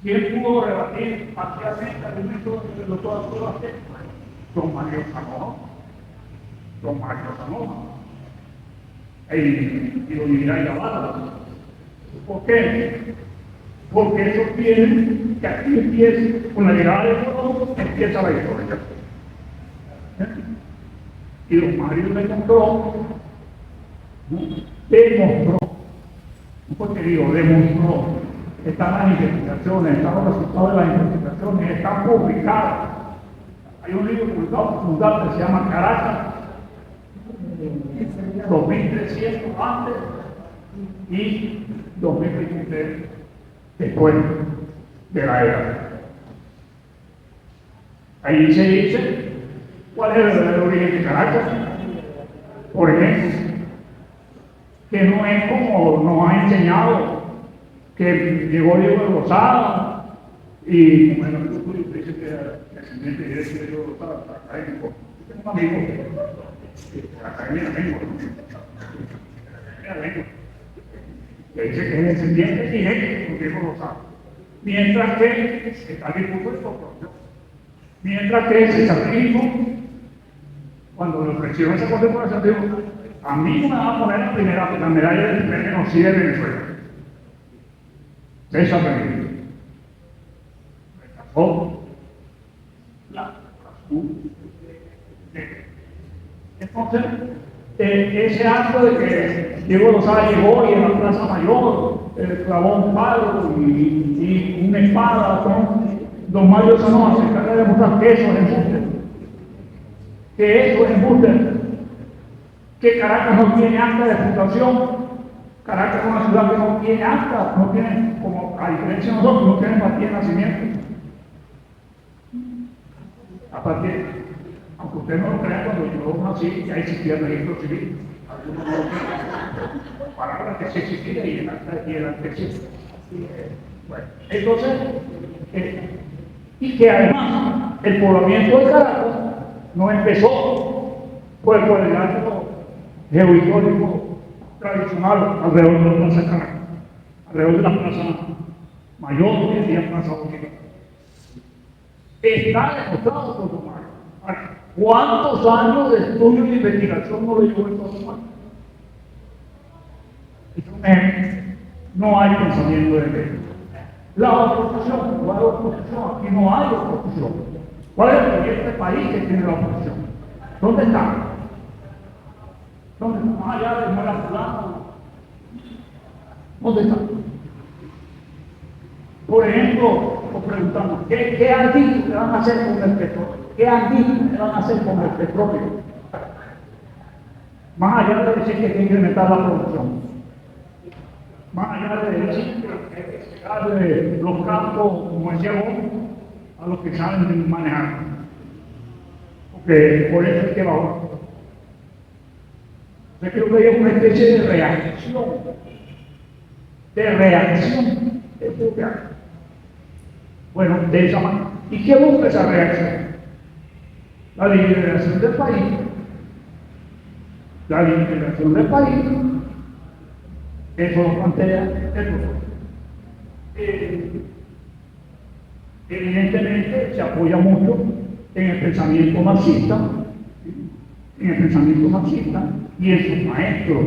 ¿Quién pudo rebatir parcialmente al ministro del doctor Arturo Vázquez? Don Mario Sanoja. Don Mario Sanoja. Y don Miguel Gavarra. ¿Por qué? Porque eso tiene que aquí empieza, con la llegada de Colón, empieza la historia. Y don Mario demostró, porque digo, demostró, están las investigaciones, están los resultados de las investigaciones, están publicados. Hay un libro publicado por Fundal que se llama Caracas, 2300 antes y 2023 después de la era. Ahí se dice cuál es el verdadero origen de Caracas. Por ejemplo, que no es como nos ha enseñado que llegó Diego de Lozada y bueno, tú dices que era descendiente directo de Diego de Lozada, académico. Tengo un amigo académico, que dice que es descendiente directo de Diego de Lozada. Mientras que está el discurso de corporación. Mientras que ese sarcasmo, cuando le ofrecieron esa condecoración, dijo: a mí no me va a poner la medalla del primer genocidio de Venezuela. César Benítez rechazó la entonces, ese acto de que Diego Lozada llegó y en la Plaza Mayor clavó un palo y una espada, ¿no? Don Mario Sanoja se encarga de demostrar que eso es embuste. Que eso es embuste. Que Caracas no tiene acta de fundación. Caracas es una ciudad que no tiene acta, no tiene, como a diferencia de nosotros, no tiene partida de nacimiento. Aparte, aunque usted no lo crea, cuando yo nací ya existía el registro civil. Algunos no lo creen. Palabras que sí existía y el acta que existe. Bueno, entonces, y que además el poblamiento de Caracas no empezó por el acto geohistórico tradicional alrededor de la Plaza Caracas, alrededor de la Plaza Mayor, que es la Plaza Bolívar. Está demostrado por Don Mario. ¿Cuántos años de estudio y de investigación no le llevó el Don Mario? No hay pensamiento de ley. La oposición, ¿cuál es la oposición? Aquí no hay oposición. ¿Cuál es el proyecto de país que tiene la oposición? ¿Dónde está? ¿Dónde está? Más allá de Muela Fulano. ¿Dónde está? Por ejemplo, nos preguntamos, ¿qué han dicho que van a hacer con el petróleo? ¿Qué han dicho que van a hacer con el petróleo? Más allá de decir que hay que incrementar la producción. Más allá de decir que hay que llegar los campos, como decía vos, a los que saben manejar. Porque por eso es que va ahora. Yo creo que hay una especie de reacción. Bueno, de esa manera. ¿Y qué busca esa reacción? La liberación del país. La liberación del país. Eso lo plantea el profesor. Evidentemente se apoya mucho en el pensamiento marxista, y en sus maestros,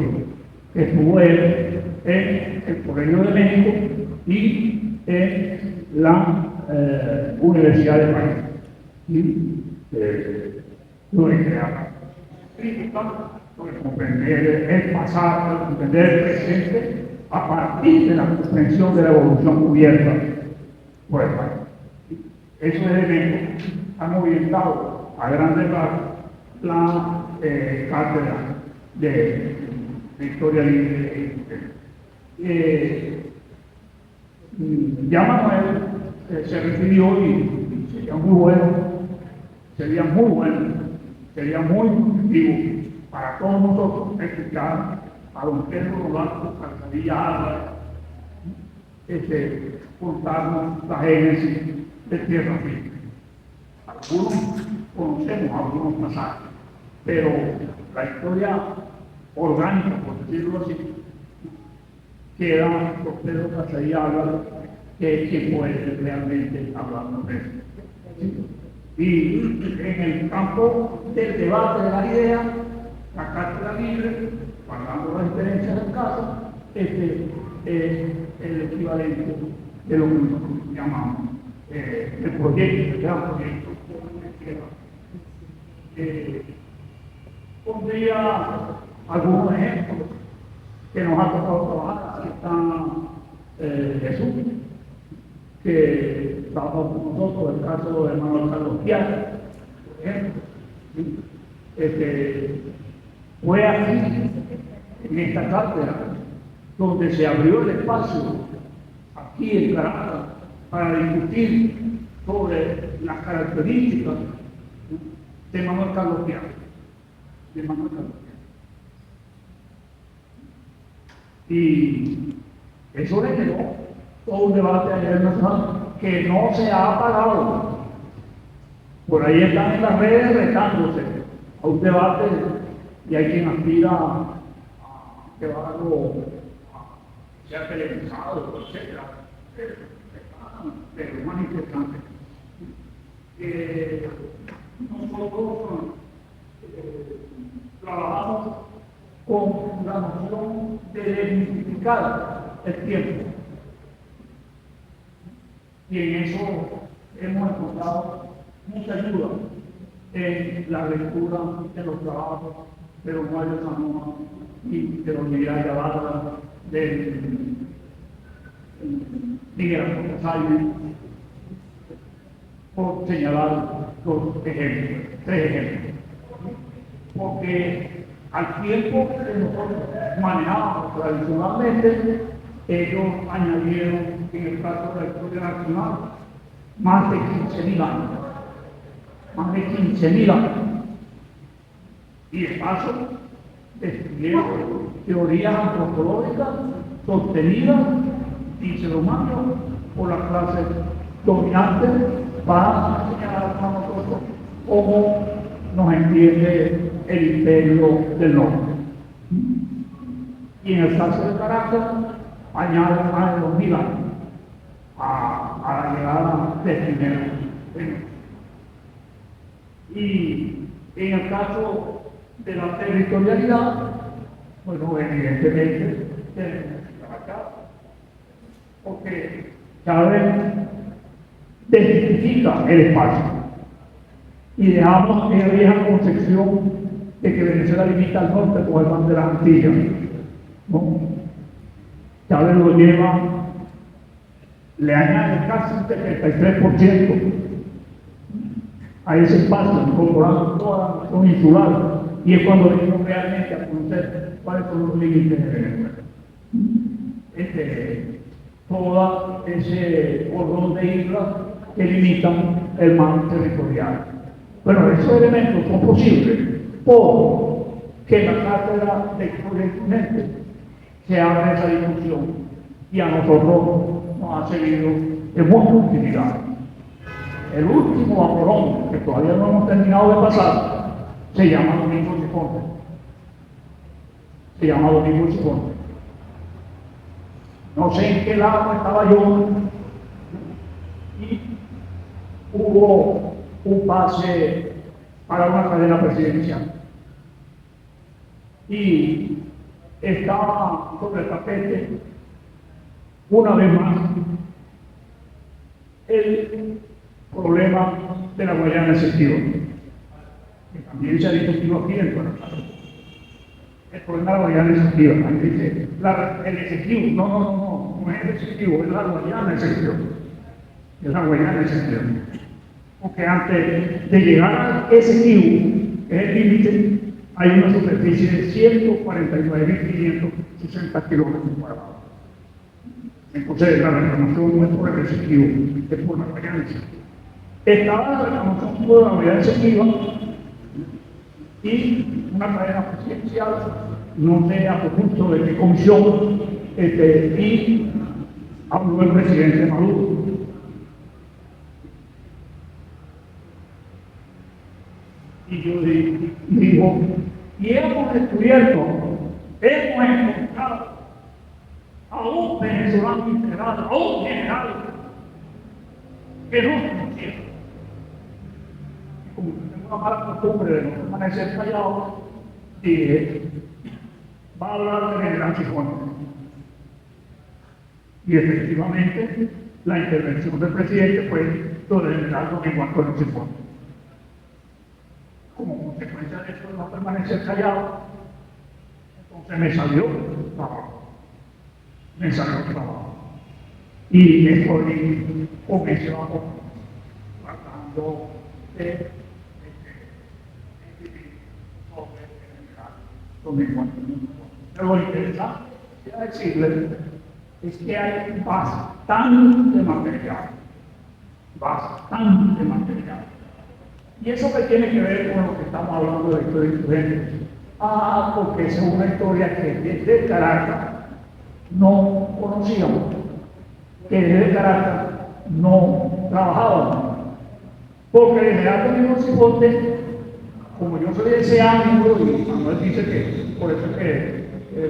que estuvo él en el Colegio de México y en la Universidad de París. Lo de crear crítica, lo de comprender el pasado, comprender el presente, a partir de la comprensión de la evolución cubierta por el país. Esos elementos han orientado a grandes rasgos la cátedra de Historia Libre. Ya Manuel se refirió y sería muy bueno, sería muy bueno, sería muy positivo para todos nosotros escuchar a don Pedro Blanco Calzadilla Álvarez contarnos la génesis de Tierra Firme. Algunos conocemos algunos pasajes, pero la historia orgánica, por decirlo así, queda don Pedro Calzadilla Álvarez, que es quien puede realmente hablarnos de eso. Y en el campo del debate de las ideas, la cátedra libre, guardando las diferencias del caso, es el equivalente de lo que nosotros llamamos el proyecto, el gran proyecto. Pondría algunos ejemplos que nos ha tocado trabajar. Aquí está Jesús, que trabajó con nosotros, el caso de Manuel Carlos Piazza, por ejemplo. Fue aquí, en esta cátedra, donde se abrió el espacio, aquí en Caracas, para discutir sobre las características de Manuel Carlos Piazza. Y eso generó todo un debate a nivel nacional que no se ha apagado. Por ahí están en las redes retándose a un debate y hay quien aspira a llevarlo, sea televisado, etc. Pero lo más importante, nosotros trabajamos con la noción de desmitificar el tiempo. Y en eso hemos encontrado mucha ayuda en la lectura de los trabajos de los Mario Sanoma y de los Miguel Ayala, de Miguel González, por señalar dos ejemplos, tres ejemplos. Porque al tiempo que nosotros manejábamos tradicionalmente, ellos añadieron, en el caso de la historia nacional, más de 15.000 años. Más de 15.000 años. Y de paso, describieron teorías antropológicas sostenidas, dice Romano, por las clases dominantes para señalar a nosotros cómo nos entiende el imperio del norte. Y en el caso de Caracas, añade más de 2.000 años a la llegada del primero. Y en el caso de la territorialidad, bueno, evidentemente tenemos que trabajar, porque Chávez desmitifica el espacio y dejamos esa vieja concepción de que Venezuela limita al norte con el mar de la Antilla, ¿no? Chávez lo lleva, le añade casi un 73% a ese espacio, incorporando toda la nación insular, y es cuando venimos realmente a conocer cuáles son los límites de Venezuela. Todo ese cordón de islas que limitan el mar territorial. Bueno, esos elementos son posibles porque la cátedra de Corrientes se abre esa discusión y a nosotros nos ha seguido en mucha utilidad. El último vaporón, que todavía no hemos terminado de pasar, se llama Domingo Cifuentes. Se llama Domingo Cifuentes. No sé en qué lado estaba yo y hubo un pase para una cadena presidencial. Y estaba sobre el tapete, una vez más, el problema de la Guayana Esequibo, que también se ha discutido aquí en Puerto Rico. El problema de la Guayana Esequibo, ahí dice, el Esequibo, no es el Esequibo, es la Guayana Esequibo. Es la Guayana Esequibo. Porque antes de llegar a Esequibo, que es el límite, hay una superficie de 149.560 kilómetros cuadrados. Entonces, la reclamación no es por el Esequibo, es por la Guayana Esequibo. Estaba la reclamación por la unidad executiva y una cadena presidencial, no sé a qué punto de qué comisión, y habló el presidente Maduro. Y yo digo, y hemos descubierto, hemos encontrado a un venezolano integral, a un general que no conocía. Como tengo una mala costumbre de no permanecer callado, dije, va a hablar del general Cifuentes. Y efectivamente, la intervención del presidente fue sobre el general don Antonio Cifuentes. Como consecuencia de eso, de no permanecer callado, entonces me salió trabajo. Me salió trabajo. Y estoy con ese bajo tratando de sobre el general don Antonio. Pero lo interesante de decirle es que hay bastante material. ¿Y eso qué tiene que ver con lo que estamos hablando de la historia de estudiantes? Porque esa es una historia que desde Caracas no conocíamos, que desde Caracas no trabajábamos. Porque el general Domingo Cifuentes, como yo soy de ese ángulo, y Manuel dice que por eso es que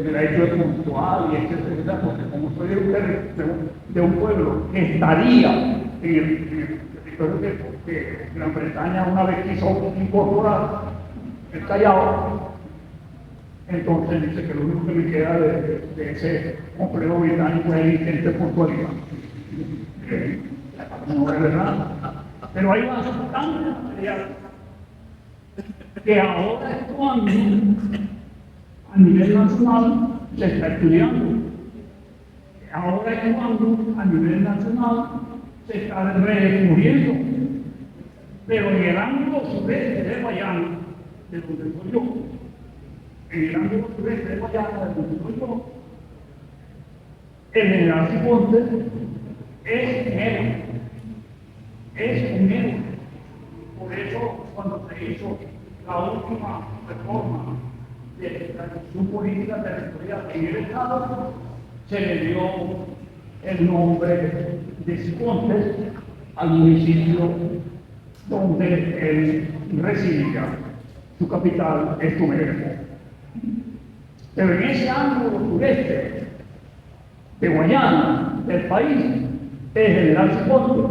me la he hecho de puntual y etcétera, porque como soy de un pueblo que estaría en el territorio que Gran Bretaña una vez quiso incorporar el Callao, entonces dice que lo único que me queda de ese complejo británico es el intento de puntualidad. No es verdad. Pero hay bastante material que ahora es cuando a nivel nacional se está estudiando. Ahora es cuando a nivel nacional se está redescubriendo. Pero en el ángulo sureste de Guayana, de donde soy yo, en el ángulo sureste de Guayana, de donde soy yo, el general Cifuentes es un héroe. Es un héroe. Por eso, cuando se hizo la última reforma de la Constitución Política Territorial en el Estado, se le dio el nombre de Cifuentes al municipio donde él residía. Su capital es Tumeremo. Pero en ese ángulo sureste de Guayana, del país, el general Cifuentes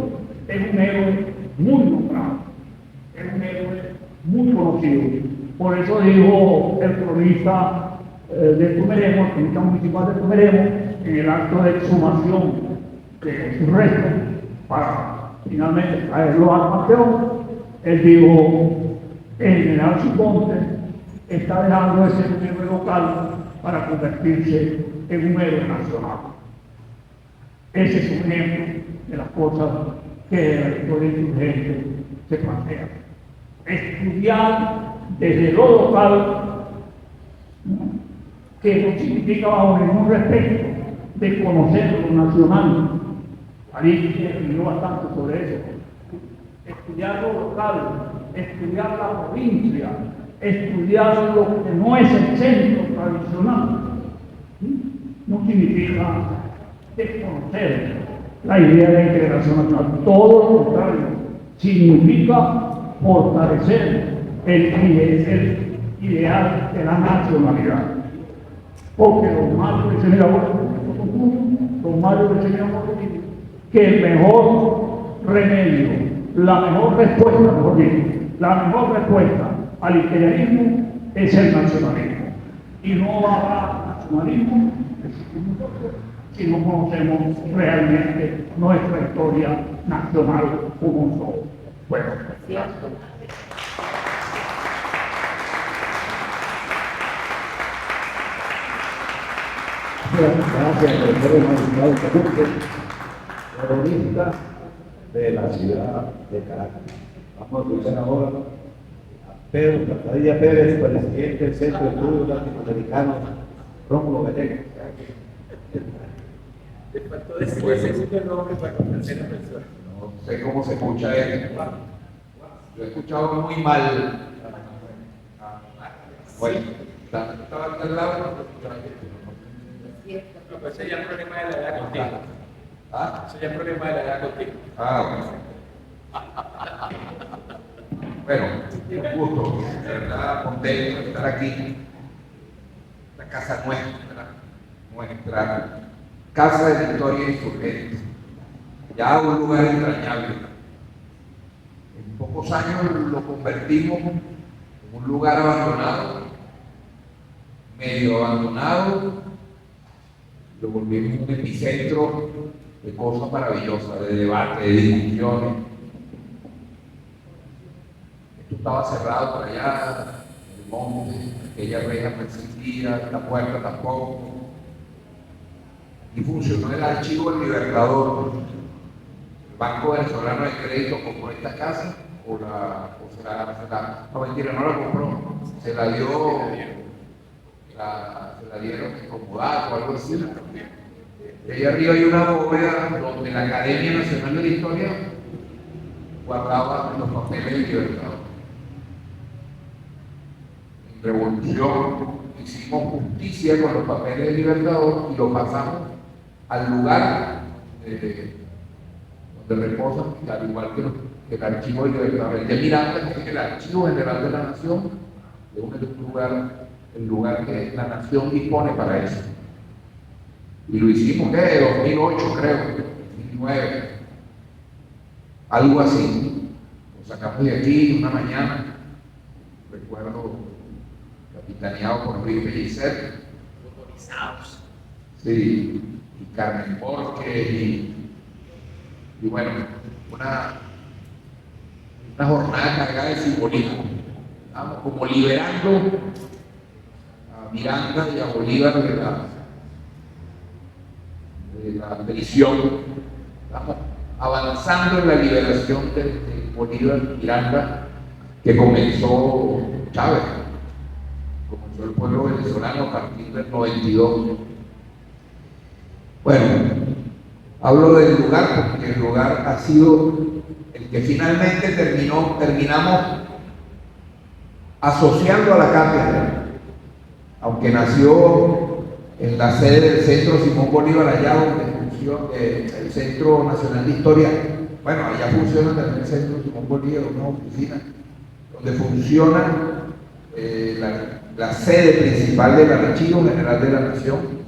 es un héroe muy nombrado, es un héroe muy conocido. Por eso dijo el cronista de Tumeremo, el cronista municipal de Tumeremo, en el acto de exhumación de sus restos, para finalmente traerlo al panteón, él dijo, el general Cifuentes está dejando de ser un héroe local para convertirse en un héroe nacional. Ese es un ejemplo de las cosas que la historia insurgente se plantea. Estudiar desde lo local, que no significa bajo ningún respeto de conocer lo nacional. Ahí escribió bastante sobre eso. Estudiar lo local, estudiar la provincia, estudiar lo que no es el centro tradicional, no significa desconocer la idea de integración nacional. Todo lo contrario, significa fortalecer el ideal de la nacionalidad. Porque los malos enseñamos, que el mejor remedio, la mejor respuesta, mejor dicho, la mejor respuesta al imperialismo es el nacionalismo. Y no habrá nacionalismo si no conocemos realmente nuestra historia nacional como un solo. Bueno, gracias. Gracias, doctor magistrado Canuque, cronista de la ciudad de Caracas. Vamos a escuchar ahora a Pedro Castadilla Pérez, presidente del Centro de Estudios Latinoamericanos, Rómulo Gallegos. Te faltó decir el segundo nombre para convencer a personas. No sé cómo se escucha esto. Lo he escuchado muy mal. Bueno, estaba aquí al lado. Ese ya es problema de la edad contigo. ¿Ah? Ese ya es problema de la edad contigo. Bueno, un gusto, de verdad, contento de estar aquí. La casa nuestra casa de la historia insurgente. Ya un lugar entrañable. En pocos años lo convertimos en un lugar abandonado, medio abandonado, lo volvimos un epicentro de cosas maravillosas, de debate, de discusiones. Esto estaba cerrado por allá, en el monte, aquella reja no existía, la puerta tampoco. Y funcionó el archivo del Libertador. El Banco Venezolano de Crédito compró esta casa, no mentira, no la compró, se la dieron en comodato o algo así. Y ahí arriba hay una bóveda donde la Academia Nacional de la Historia guardaba los papeles del Libertador. En Revolución hicimos justicia con los papeles del Libertador y lo pasamos al lugar donde reposan, al igual que el archivo del Libertador. El de Miranda, que es el Archivo General de la Nación, es el lugar que la Nación dispone para eso. Y lo hicimos, ¿qué? 2008 creo, 2009, algo así. Lo sacamos de aquí una mañana, recuerdo, capitaneado por Luis Pellicer, Motorizados. sí, y Carmen Borges, y bueno, una jornada cargada de simbolismo. Estábamos como liberando a Miranda y a Bolívar de la prisión. Estamos avanzando en la liberación de Bolívar y Miranda, que comenzó Chávez, comenzó el pueblo venezolano a partir del 92. Bueno, hablo del lugar porque el lugar ha sido el que finalmente terminamos asociando a la cátedra, aunque nació en la sede del Centro Simón Bolívar, allá donde funciona el Centro Nacional de Historia. Bueno, allá funciona también el Centro Simón Bolívar, una oficina donde funciona la sede principal del Archivo General de la Nación.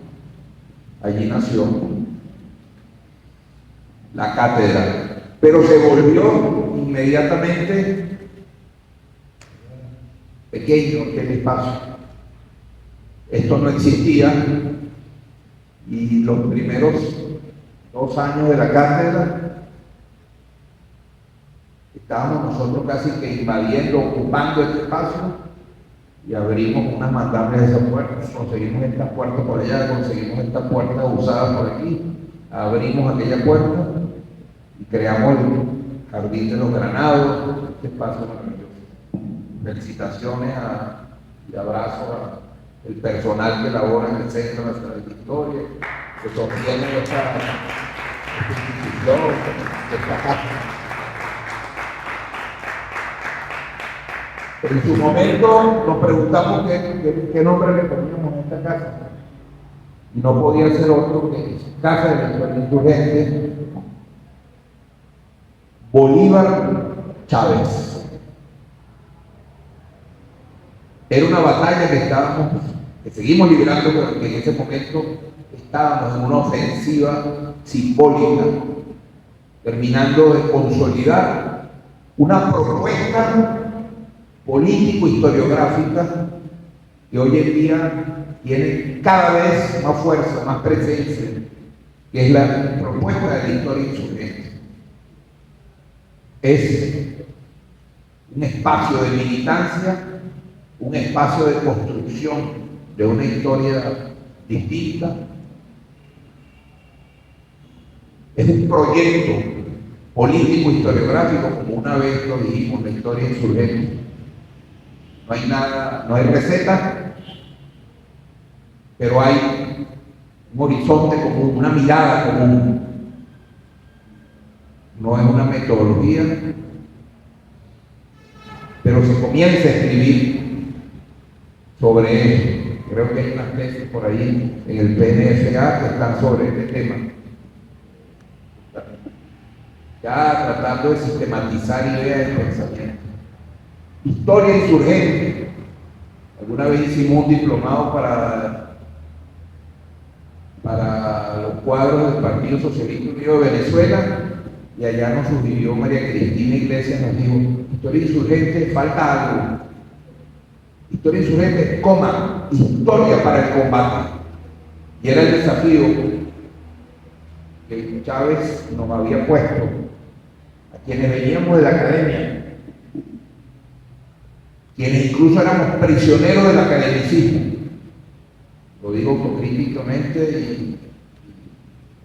Allí nació la cátedra, pero se volvió inmediatamente pequeño aquel espacio. Esto no existía y los primeros 2 años de la cátedra estábamos nosotros casi que invadiendo, ocupando este espacio, y abrimos unas mandables de esa puerta, conseguimos esta puerta por allá, conseguimos esta puerta usada por aquí, abrimos aquella puerta y creamos el Jardín de los Granados, este espacio maravilloso. Felicitaciones y abrazos al personal que labora en el Centro Nacional de Historia, que sostiene esta institución, esta casa. En su momento nos preguntamos qué nombre le poníamos a esta casa. Y no podía ser otro que Casa de la Historia Insurgente, Bolívar Chávez. Era una batalla que seguimos librando, pero que en ese momento estábamos en una ofensiva simbólica, terminando de consolidar una propuesta político-historiográfica que hoy en día tiene cada vez más fuerza, más presencia, que es la propuesta de la historia insurgente. Es un espacio de militancia, un espacio de construcción de una historia distinta. Es un proyecto político-historiográfico, como una vez lo dijimos, la historia insurgente. No hay nada, no hay receta, pero hay un horizonte común, una mirada común. no es una metodología, pero se comienza a escribir sobre eso. Creo que hay unas tesis por ahí en el PNFA que están sobre este tema. Ya tratando de sistematizar ideas de pensamiento. Historia insurgente. Alguna vez hicimos un diplomado para los cuadros del Partido Socialista Unido de Venezuela, y allá nos sugirió María Cristina Iglesias, nos dijo: historia insurgente, falta algo. Historia insurgente, coma, historia para el combate. Y era el desafío que Chávez nos había puesto a quienes veníamos de la academia, quienes incluso éramos prisioneros del academicismo. Lo digo autocríticamente y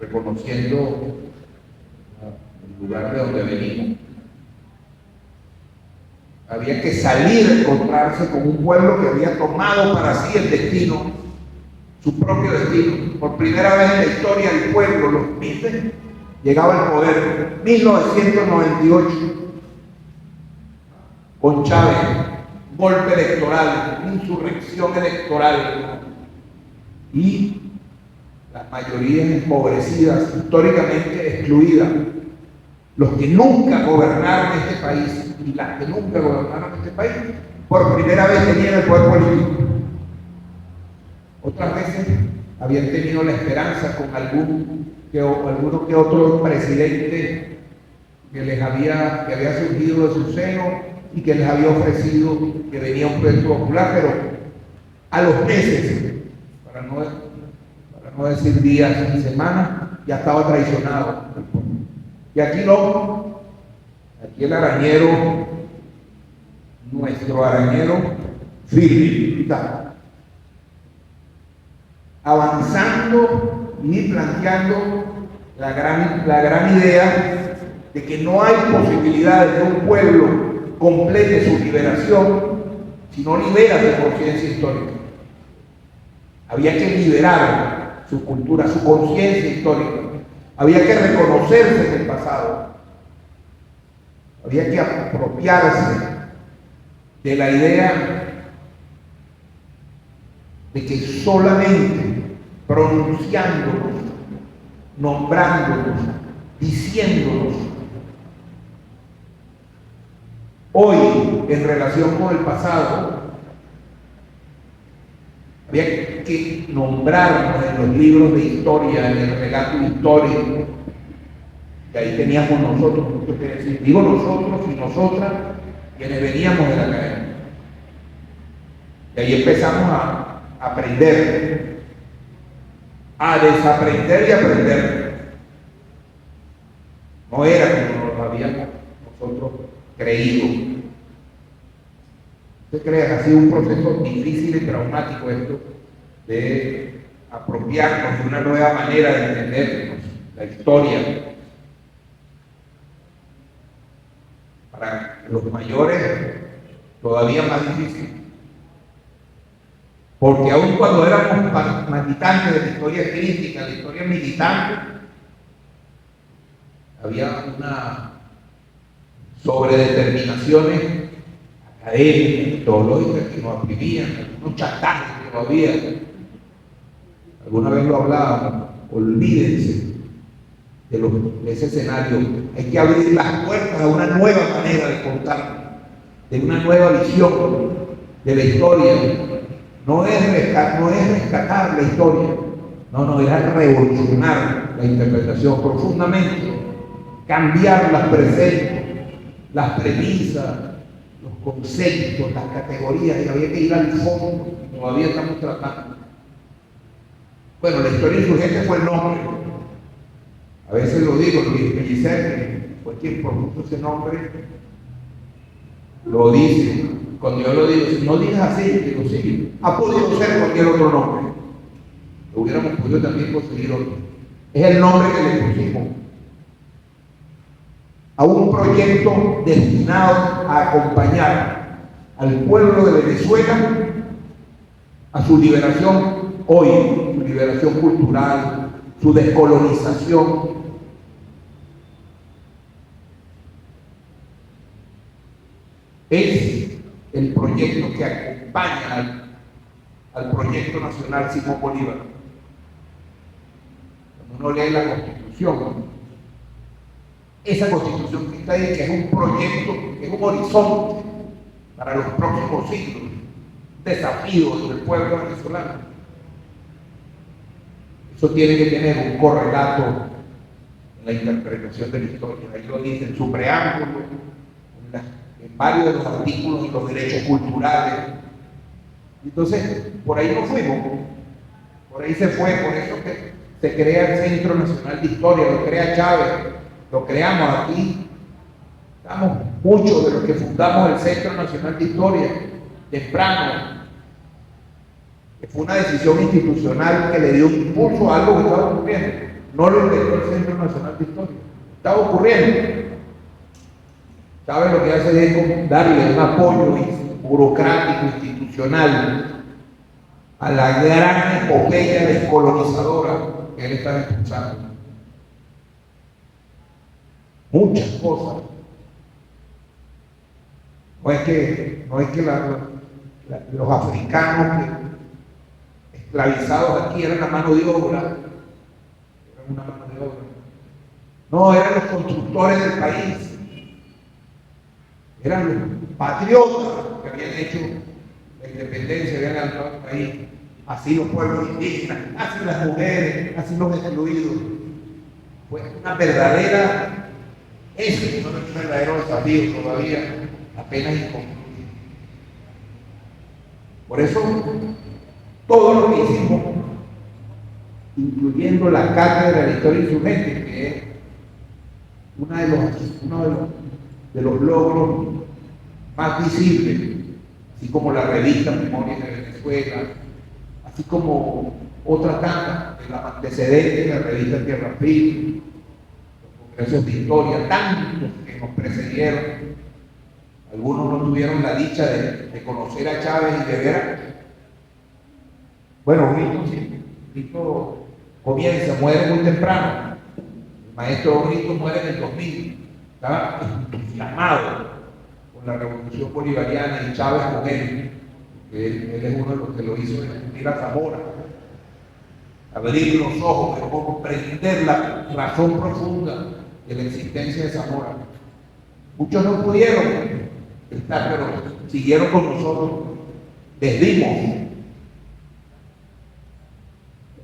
reconociendo el lugar de donde venimos. Había que salir a encontrarse con un pueblo que había tomado para sí el destino, su propio destino. Por primera vez en la historia el pueblo, los miles, llegaba al poder. 1998, con Chávez, golpe electoral, insurrección electoral, y las mayorías empobrecidas, históricamente excluidas, los que nunca gobernaron este país y las que nunca gobernaron este país, por primera vez tenían el poder político. Otras veces habían tenido la esperanza con alguno que otro presidente que había surgido de su seno y que les había ofrecido que venía un proyecto popular, pero a los meses, para no decir días y semanas, ya estaba traicionado. Y aquí no, aquí el arañero, nuestro arañero firme, está avanzando y planteando la gran idea de que no hay posibilidad de que un pueblo complete su liberación si no libera su conciencia histórica. Había que liberar su cultura, su conciencia histórica. Había que reconocerse en el pasado. Había que apropiarse de la idea de que solamente pronunciándonos, nombrándonos, diciéndonos, hoy en relación con el pasado, había que nombrarnos en los libros de historia, en el relato histórico, que ahí teníamos nosotros mucho que decir. Digo nosotros y nosotras, quienes veníamos de la academia. Y ahí empezamos a aprender, a desaprender y aprender. No era como nos habíamos nosotros creído. ¿Usted cree que ha sido un proceso difícil y traumático esto de apropiarnos de una nueva manera de entendernos la historia? Para los mayores todavía más difícil, porque aun cuando éramos militantes de la historia crítica, la historia militante, había una sobredeterminaciones académicas, teológicas que nos oprimían, algunos chantajes que no había. Alguna vez lo hablábamos, olvídense de ese escenario. Hay que abrir las puertas a una nueva manera de contar, de una nueva visión de la historia. No es rescatar la historia, no, era revolucionar la interpretación profundamente, cambiar las presentes, las premisas, los conceptos, las categorías, y había que ir al fondo, todavía estamos tratando. Bueno, la historia insurgente fue el nombre. A veces lo digo, Luis Pellicer, que fue quien propuso ese nombre, lo dice. Cuando yo lo digo, si no digas así, digo sí, ha podido ser cualquier otro nombre. Lo hubiéramos podido también conseguir otro. Es el nombre que le pusimos a un proyecto destinado a acompañar al pueblo de Venezuela a su liberación hoy, su liberación cultural, su descolonización, es el proyecto que acompaña al proyecto nacional Simón Bolívar. Cuando uno lee la Constitución, esa Constitución que está ahí, que es un proyecto, que es un horizonte para los próximos siglos, un desafío del pueblo venezolano. Eso tiene que tener un correlato en la interpretación de la historia. Ahí lo dice en su preámbulo, en varios de los artículos de los derechos culturales. Entonces, por ahí nos fuimos, por ahí se fue, por eso que se crea el Centro Nacional de Historia, lo crea Chávez, lo creamos aquí. Estamos muchos de los que fundamos el Centro Nacional de Historia, temprano, que fue una decisión institucional que le dio impulso a algo que estaba ocurriendo. No lo inventó el Centro Nacional de Historia, estaba ocurriendo. ¿Sabe lo que hace? Es darle un apoyo burocrático, institucional, a la gran epopeya descolonizadora que él estaba impulsando. Muchas cosas. No es que los africanos esclavizados aquí eran la mano de obra, eran una mano de obra. No, eran los constructores del país. Eran los patriotas que habían hecho la independencia, habían levantado el país. Así los pueblos indígenas, así las mujeres, así los excluidos. Fue una verdadera, ese es un verdadero desafío todavía, apenas inconcluso. Por eso, todo lo que hicimos, incluyendo la Cátedra de la Historia Insurgente, que es uno de los logros más visibles, así como la revista Memorias de Venezuela, así como otra tanda, el antecedente de la revista Tierra Firme, los congresos de historia, tantos que nos precedieron. Algunos no tuvieron la dicha de conocer a Chávez y de ver. Bueno, Brito comienza, muere muy temprano. El maestro Brito muere en el 2000. Estaba entusiasmado con la revolución bolivariana y Chávez con él. Él es uno de los que lo hizo descubrir a Zamora, abrir los ojos, pero comprender la razón profunda de la existencia de Zamora. Muchos no pudieron estar, pero siguieron con nosotros. Les dimos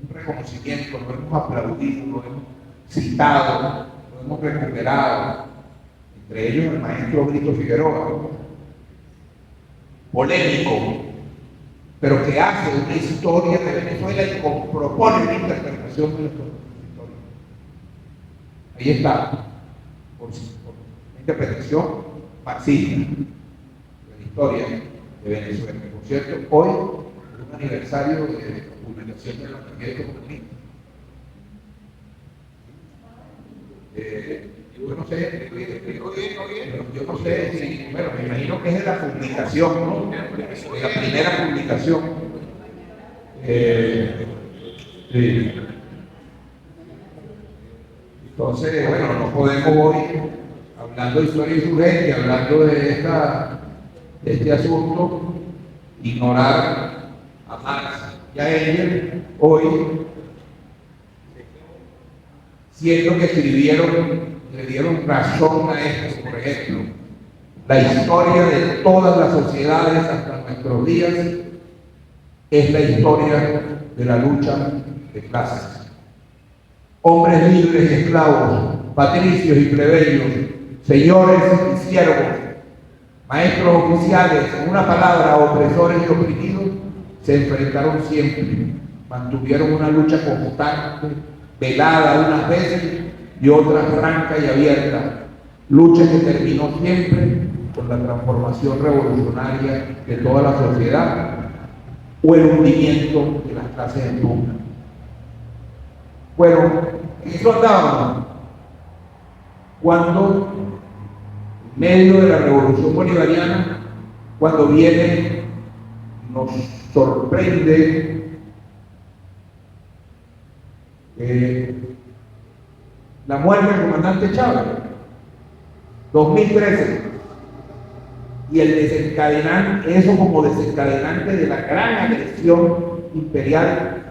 un reconocimiento, lo hemos aplaudido, lo hemos citado, lo hemos recuperado. Entre ellos el maestro Brito Figueroa, polémico, pero que hace una historia de Venezuela y propone una interpretación de nuestra historia. Ahí está, por una interpretación marxista de la historia de Venezuela. Por cierto, hoy es un aniversario de la publicación del Manifiesto Comunista. Yo no sé, si, bueno, me imagino que es de la publicación, ¿no? De la primera publicación. Sí. Entonces, bueno, no podemos hoy, hablando de historia insurgente, hablando de este asunto, ignorar a Marx y a Engels hoy, siendo que le dieron razón a esto. Por ejemplo, la historia de todas las sociedades hasta nuestros días es la historia de la lucha de clases. Hombres libres y esclavos, patricios y plebeyos, señores y siervos, maestros oficiales, en una palabra, opresores y oprimidos, se enfrentaron siempre, mantuvieron una lucha constante, velada unas veces y otras franca y abierta, lucha que terminó siempre con la transformación revolucionaria de toda la sociedad o el hundimiento de las clases en pugna. Bueno, en eso andábamos cuando, en medio de la revolución bolivariana, cuando viene, nos sorprende la muerte del comandante Chávez, 2013. Y el desencadenante, eso como desencadenante de la gran agresión imperial,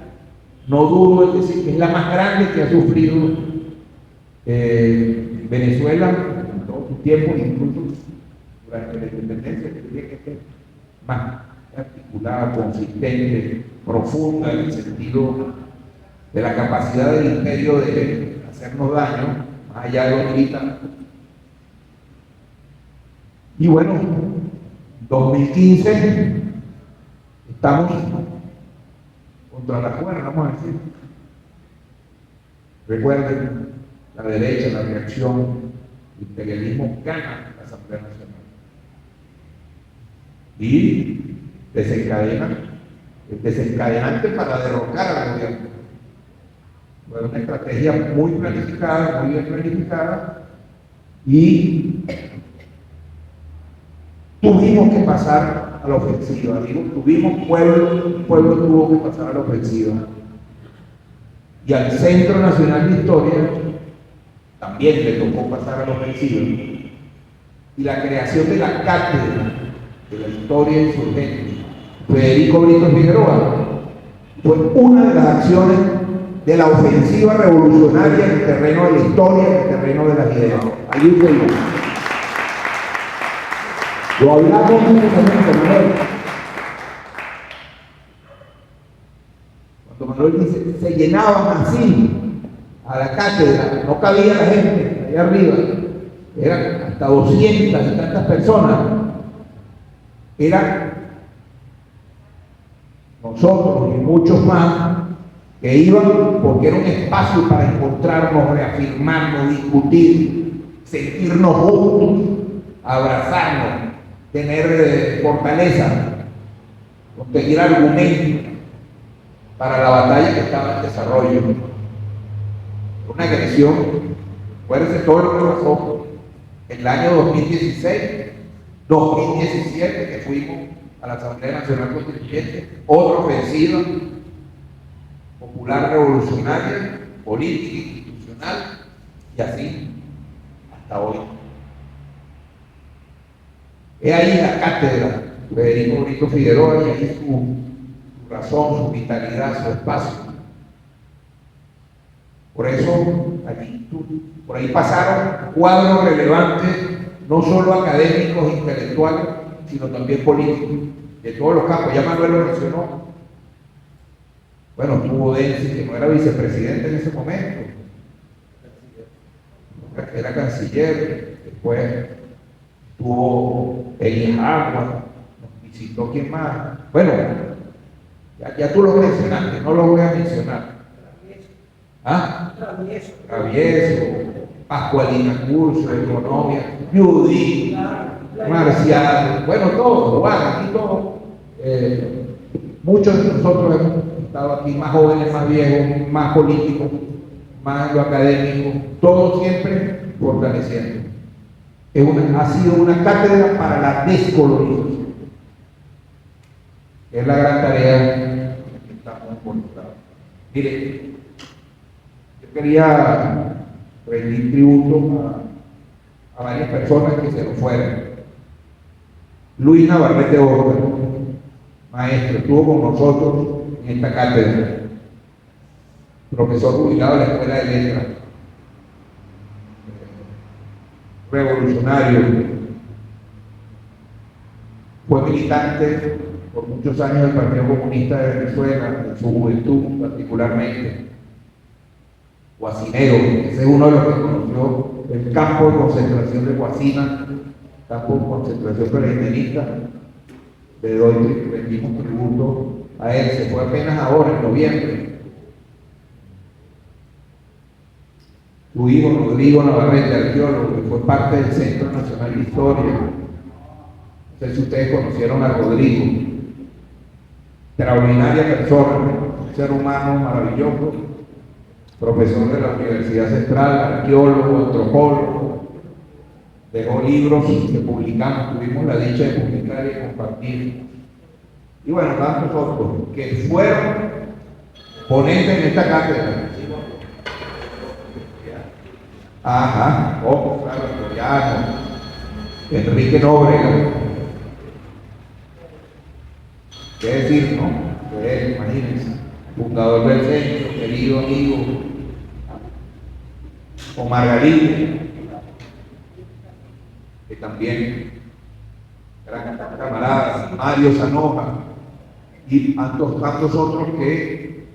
no dudo en decir que es la más grande que ha sufrido Venezuela en todo su tiempo, incluso durante la independencia, que tiene que ser más articulada, consistente, profunda en el sentido de la capacidad del imperio de hacernos daño, más allá de lo militar. Y bueno, 2015 estamos contra la cuerda, vamos a decir. Recuerden, la derecha, la reacción, el imperialismo gana la Asamblea Nacional. Y desencadena, el desencadenante para derrocar al gobierno. Fue una estrategia muy planificada, muy bien planificada, y tuvimos que pasar a la ofensiva. El pueblo tuvo que pasar a la ofensiva. Y al Centro Nacional de Historia también le tocó pasar a la ofensiva. Y la creación de la cátedra de la historia insurgente, Federico Brito Figueroa, fue una de las acciones de la ofensiva revolucionaria en el terreno de la historia, en el terreno de las ideas. Ahí estoy yo. Lo hablamos en ese momento, Manuel. Cuando Manuel dice, se llenaban así a la cátedra, no cabía la gente allá arriba, eran hasta 200 y tantas personas. Eran nosotros y muchos más que iban porque era un espacio para encontrarnos, reafirmarnos, discutir, sentirnos juntos, abrazarnos, tener fortaleza, conseguir argumentos para la batalla que estaba en desarrollo. Una agresión, acuérdense todo lo que pasó en el año 2016, 2017, que fuimos a la Asamblea Nacional Constituyente, otra ofensiva popular revolucionaria, política, institucional, y así hasta hoy. He ahí la cátedra de Federico Brito Figueroa, y ahí su razón, su vitalidad, su espacio. Por eso, por ahí pasaron cuadros relevantes, no solo académicos, intelectuales, sino también políticos, de todos los campos. Ya Manuel lo mencionó. Bueno, tuvo Densi, que no era vicepresidente en ese momento, era canciller, después tuvo Agua, nos visitó quién más. Bueno, ya tú lo mencionaste, no lo voy a mencionar. ¿Ah? Travieso, Pascualina Curso, Economía, Judy, Marcial, bueno, todos, Juan, aquí todos. Muchos de nosotros hemos estado aquí, más jóvenes, más viejos, más políticos, más en lo académico, todos siempre fortaleciendo. Ha sido una cátedra para la descolonización. Es la gran tarea que estamos involucrados. Mire, yo quería rendir tributo a varias personas que se nos fueron. Luis Navarrete Orta, maestro, estuvo con nosotros en esta cátedra, profesor jubilado de la Escuela de Letras, revolucionario, fue militante por muchos años del Partido Comunista de Venezuela, en su juventud particularmente, guacinero, ese es uno de los que conoció el campo de concentración de Guasina, campo de concentración peregrinista. Le rendimos tributo a él, se fue apenas ahora, en noviembre. Su hijo Rodrigo Navarrete, arqueólogo, que fue parte del Centro Nacional de Historia. No sé si ustedes conocieron a Rodrigo. Extraordinaria persona, un ser humano maravilloso, profesor de la Universidad Central, arqueólogo, antropólogo. Dejó libros que publicamos, tuvimos la dicha de publicar y compartir. Y bueno, tantos otros que fueron ponentes en esta cátedra. Ajá, claro, Toriano, Enrique Nóbrega, qué decir, ¿no? Pues, imagínense, fundador del centro, querido amigo, Omar Galíndez, que también gran camarada, Mario Zanoja, y tantos otros que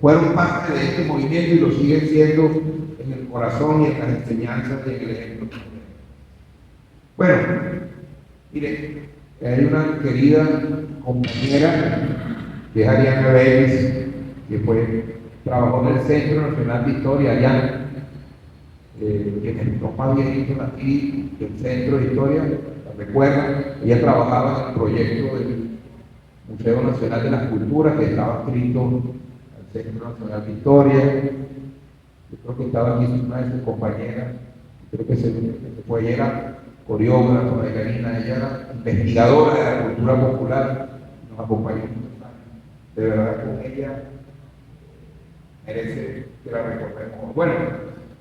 fueron parte de este movimiento y lo siguen siendo en el corazón y en las enseñanzas y en el ejemplo. Bueno, mire, hay una querida compañera que es Ariana Vélez, que trabajó en el Centro Nacional de Historia, Ariana, quienes los más viejitos aquí del Centro de Historia, la recuerdan, ella trabajaba en el proyecto del Museo Nacional de las Culturas, que estaba adscrito al Centro Nacional de Historia. Yo creo que estaba aquí una de sus compañeras, creo que se fue, ella era coreógrafa, bailarina, ella era investigadora de la cultura popular, nos acompañó muchos años. De verdad, con ella merece que la recordemos. Bueno,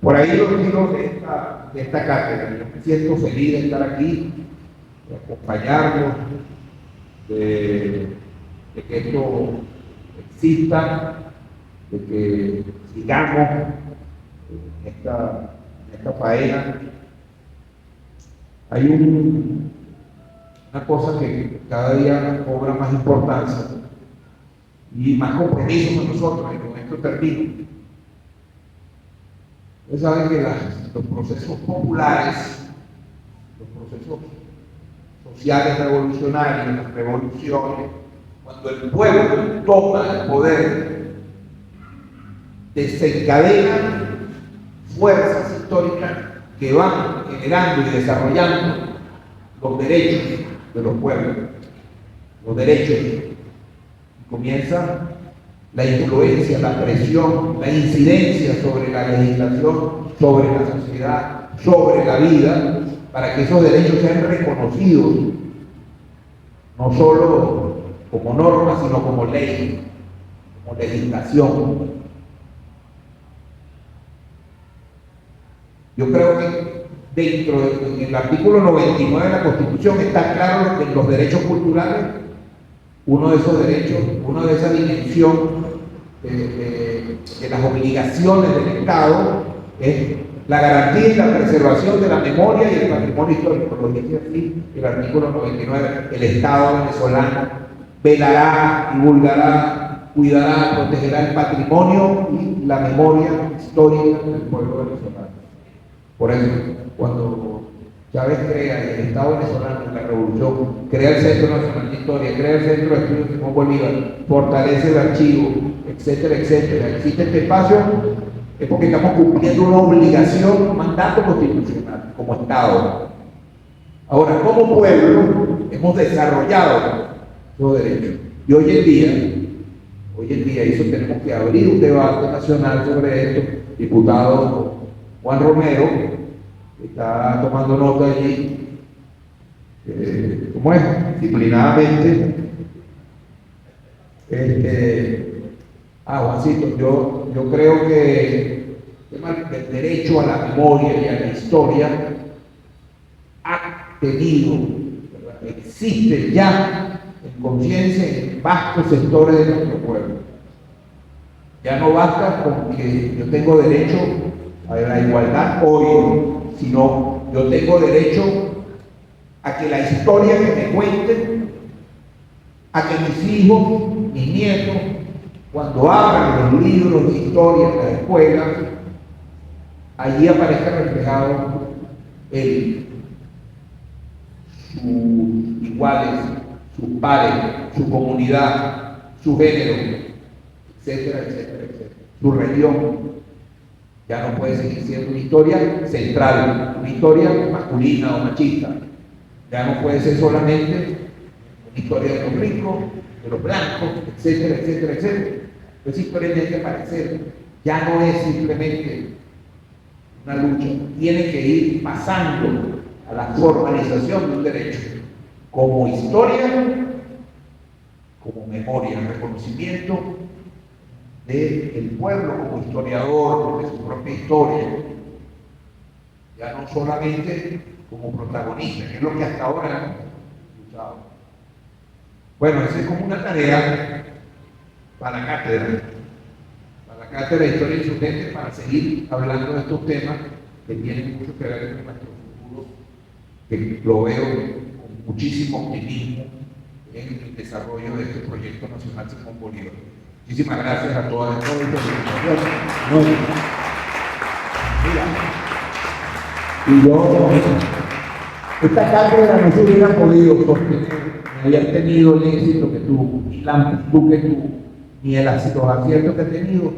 por ahí los hilos de esta cátedra. Yo me siento feliz de estar aquí, de acompañarlos, de que esto exista, de que sigamos en esta faena. Hay una cosa que cada día cobra más importancia y más compromiso con nosotros, y con esto termino. Ustedes saben que los procesos populares, los procesos sociales revolucionarios, las revoluciones, cuando el pueblo toma el poder, desencadenan fuerzas históricas que van generando y desarrollando los derechos de los pueblos, los derechos. Y comienza la influencia, la presión, la incidencia sobre la legislación, sobre la sociedad, sobre la vida, para que esos derechos sean reconocidos, no solo como norma, sino como ley, como legislación. Yo creo que dentro del artículo 99 de la Constitución está claro que los derechos culturales, uno de esos derechos, una de esas dimensiones de las obligaciones del Estado es la garantía y la preservación de la memoria y el patrimonio histórico. Lo dice así el artículo 99. El Estado venezolano velará, divulgará, cuidará, protegerá el patrimonio y la memoria histórica del pueblo venezolano. Por eso, cuando Chávez crea el Estado venezolano en la revolución, crea el Centro Nacional de Historia, crea el Centro de Estudios de Simón Bolívar, fortalece el archivo, etcétera, etcétera, existe este espacio, es porque estamos cumpliendo una obligación, un mandato constitucional como Estado. Ahora, como pueblo, hemos desarrollado los derechos. Y hoy en día, eso tenemos que abrir un debate nacional sobre esto. Diputado Juan Romero, que está tomando nota allí, ¿cómo es? Disciplinadamente. Juancito, yo creo que el derecho a la memoria y a la historia ha tenido, ¿verdad? Existe ya en conciencia en vastos sectores de nuestro pueblo. Ya no basta con que yo tengo derecho a la igualdad hoy, sino yo tengo derecho a que la historia que me cuenten, a que mis hijos, mis nietos, cuando abran los libros de historia en las escuelas, allí aparezca reflejado sus iguales, sus pares, su comunidad, su género, etcétera, etcétera, etcétera. Su región. Ya no puede seguir siendo una historia central, una historia masculina o machista. Ya no puede ser solamente una historia de los ricos, de los blancos, etcétera, etcétera, etcétera. Esa historia tiene que aparecer. Ya no es simplemente una lucha, tiene que ir pasando a la formalización de un derecho como historia, como memoria, reconocimiento del pueblo como historiador de su propia historia, ya no solamente como protagonista, que es lo que hasta ahora hemos escuchado. Bueno, esa es como una tarea para la cátedra de Historia y su gente, para seguir hablando de estos temas que tienen mucho que ver con nuestro futuro, que lo veo con muchísimo optimismo en el desarrollo de este proyecto nacional Simón Bolívar. Muchísimas gracias a todas y todos. Y yo, esta cátedra no se hubiera podido sostener, ni haber tenido el éxito que tuvo, ni la amplitud que tuvo, ni los aciertos que ha tenido,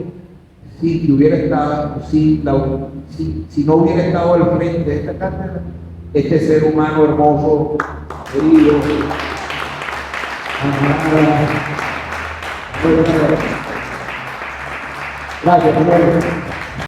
si hubiera estado, si no hubiera estado al frente de esta cátedra, este ser humano hermoso, querido, gracias, señores.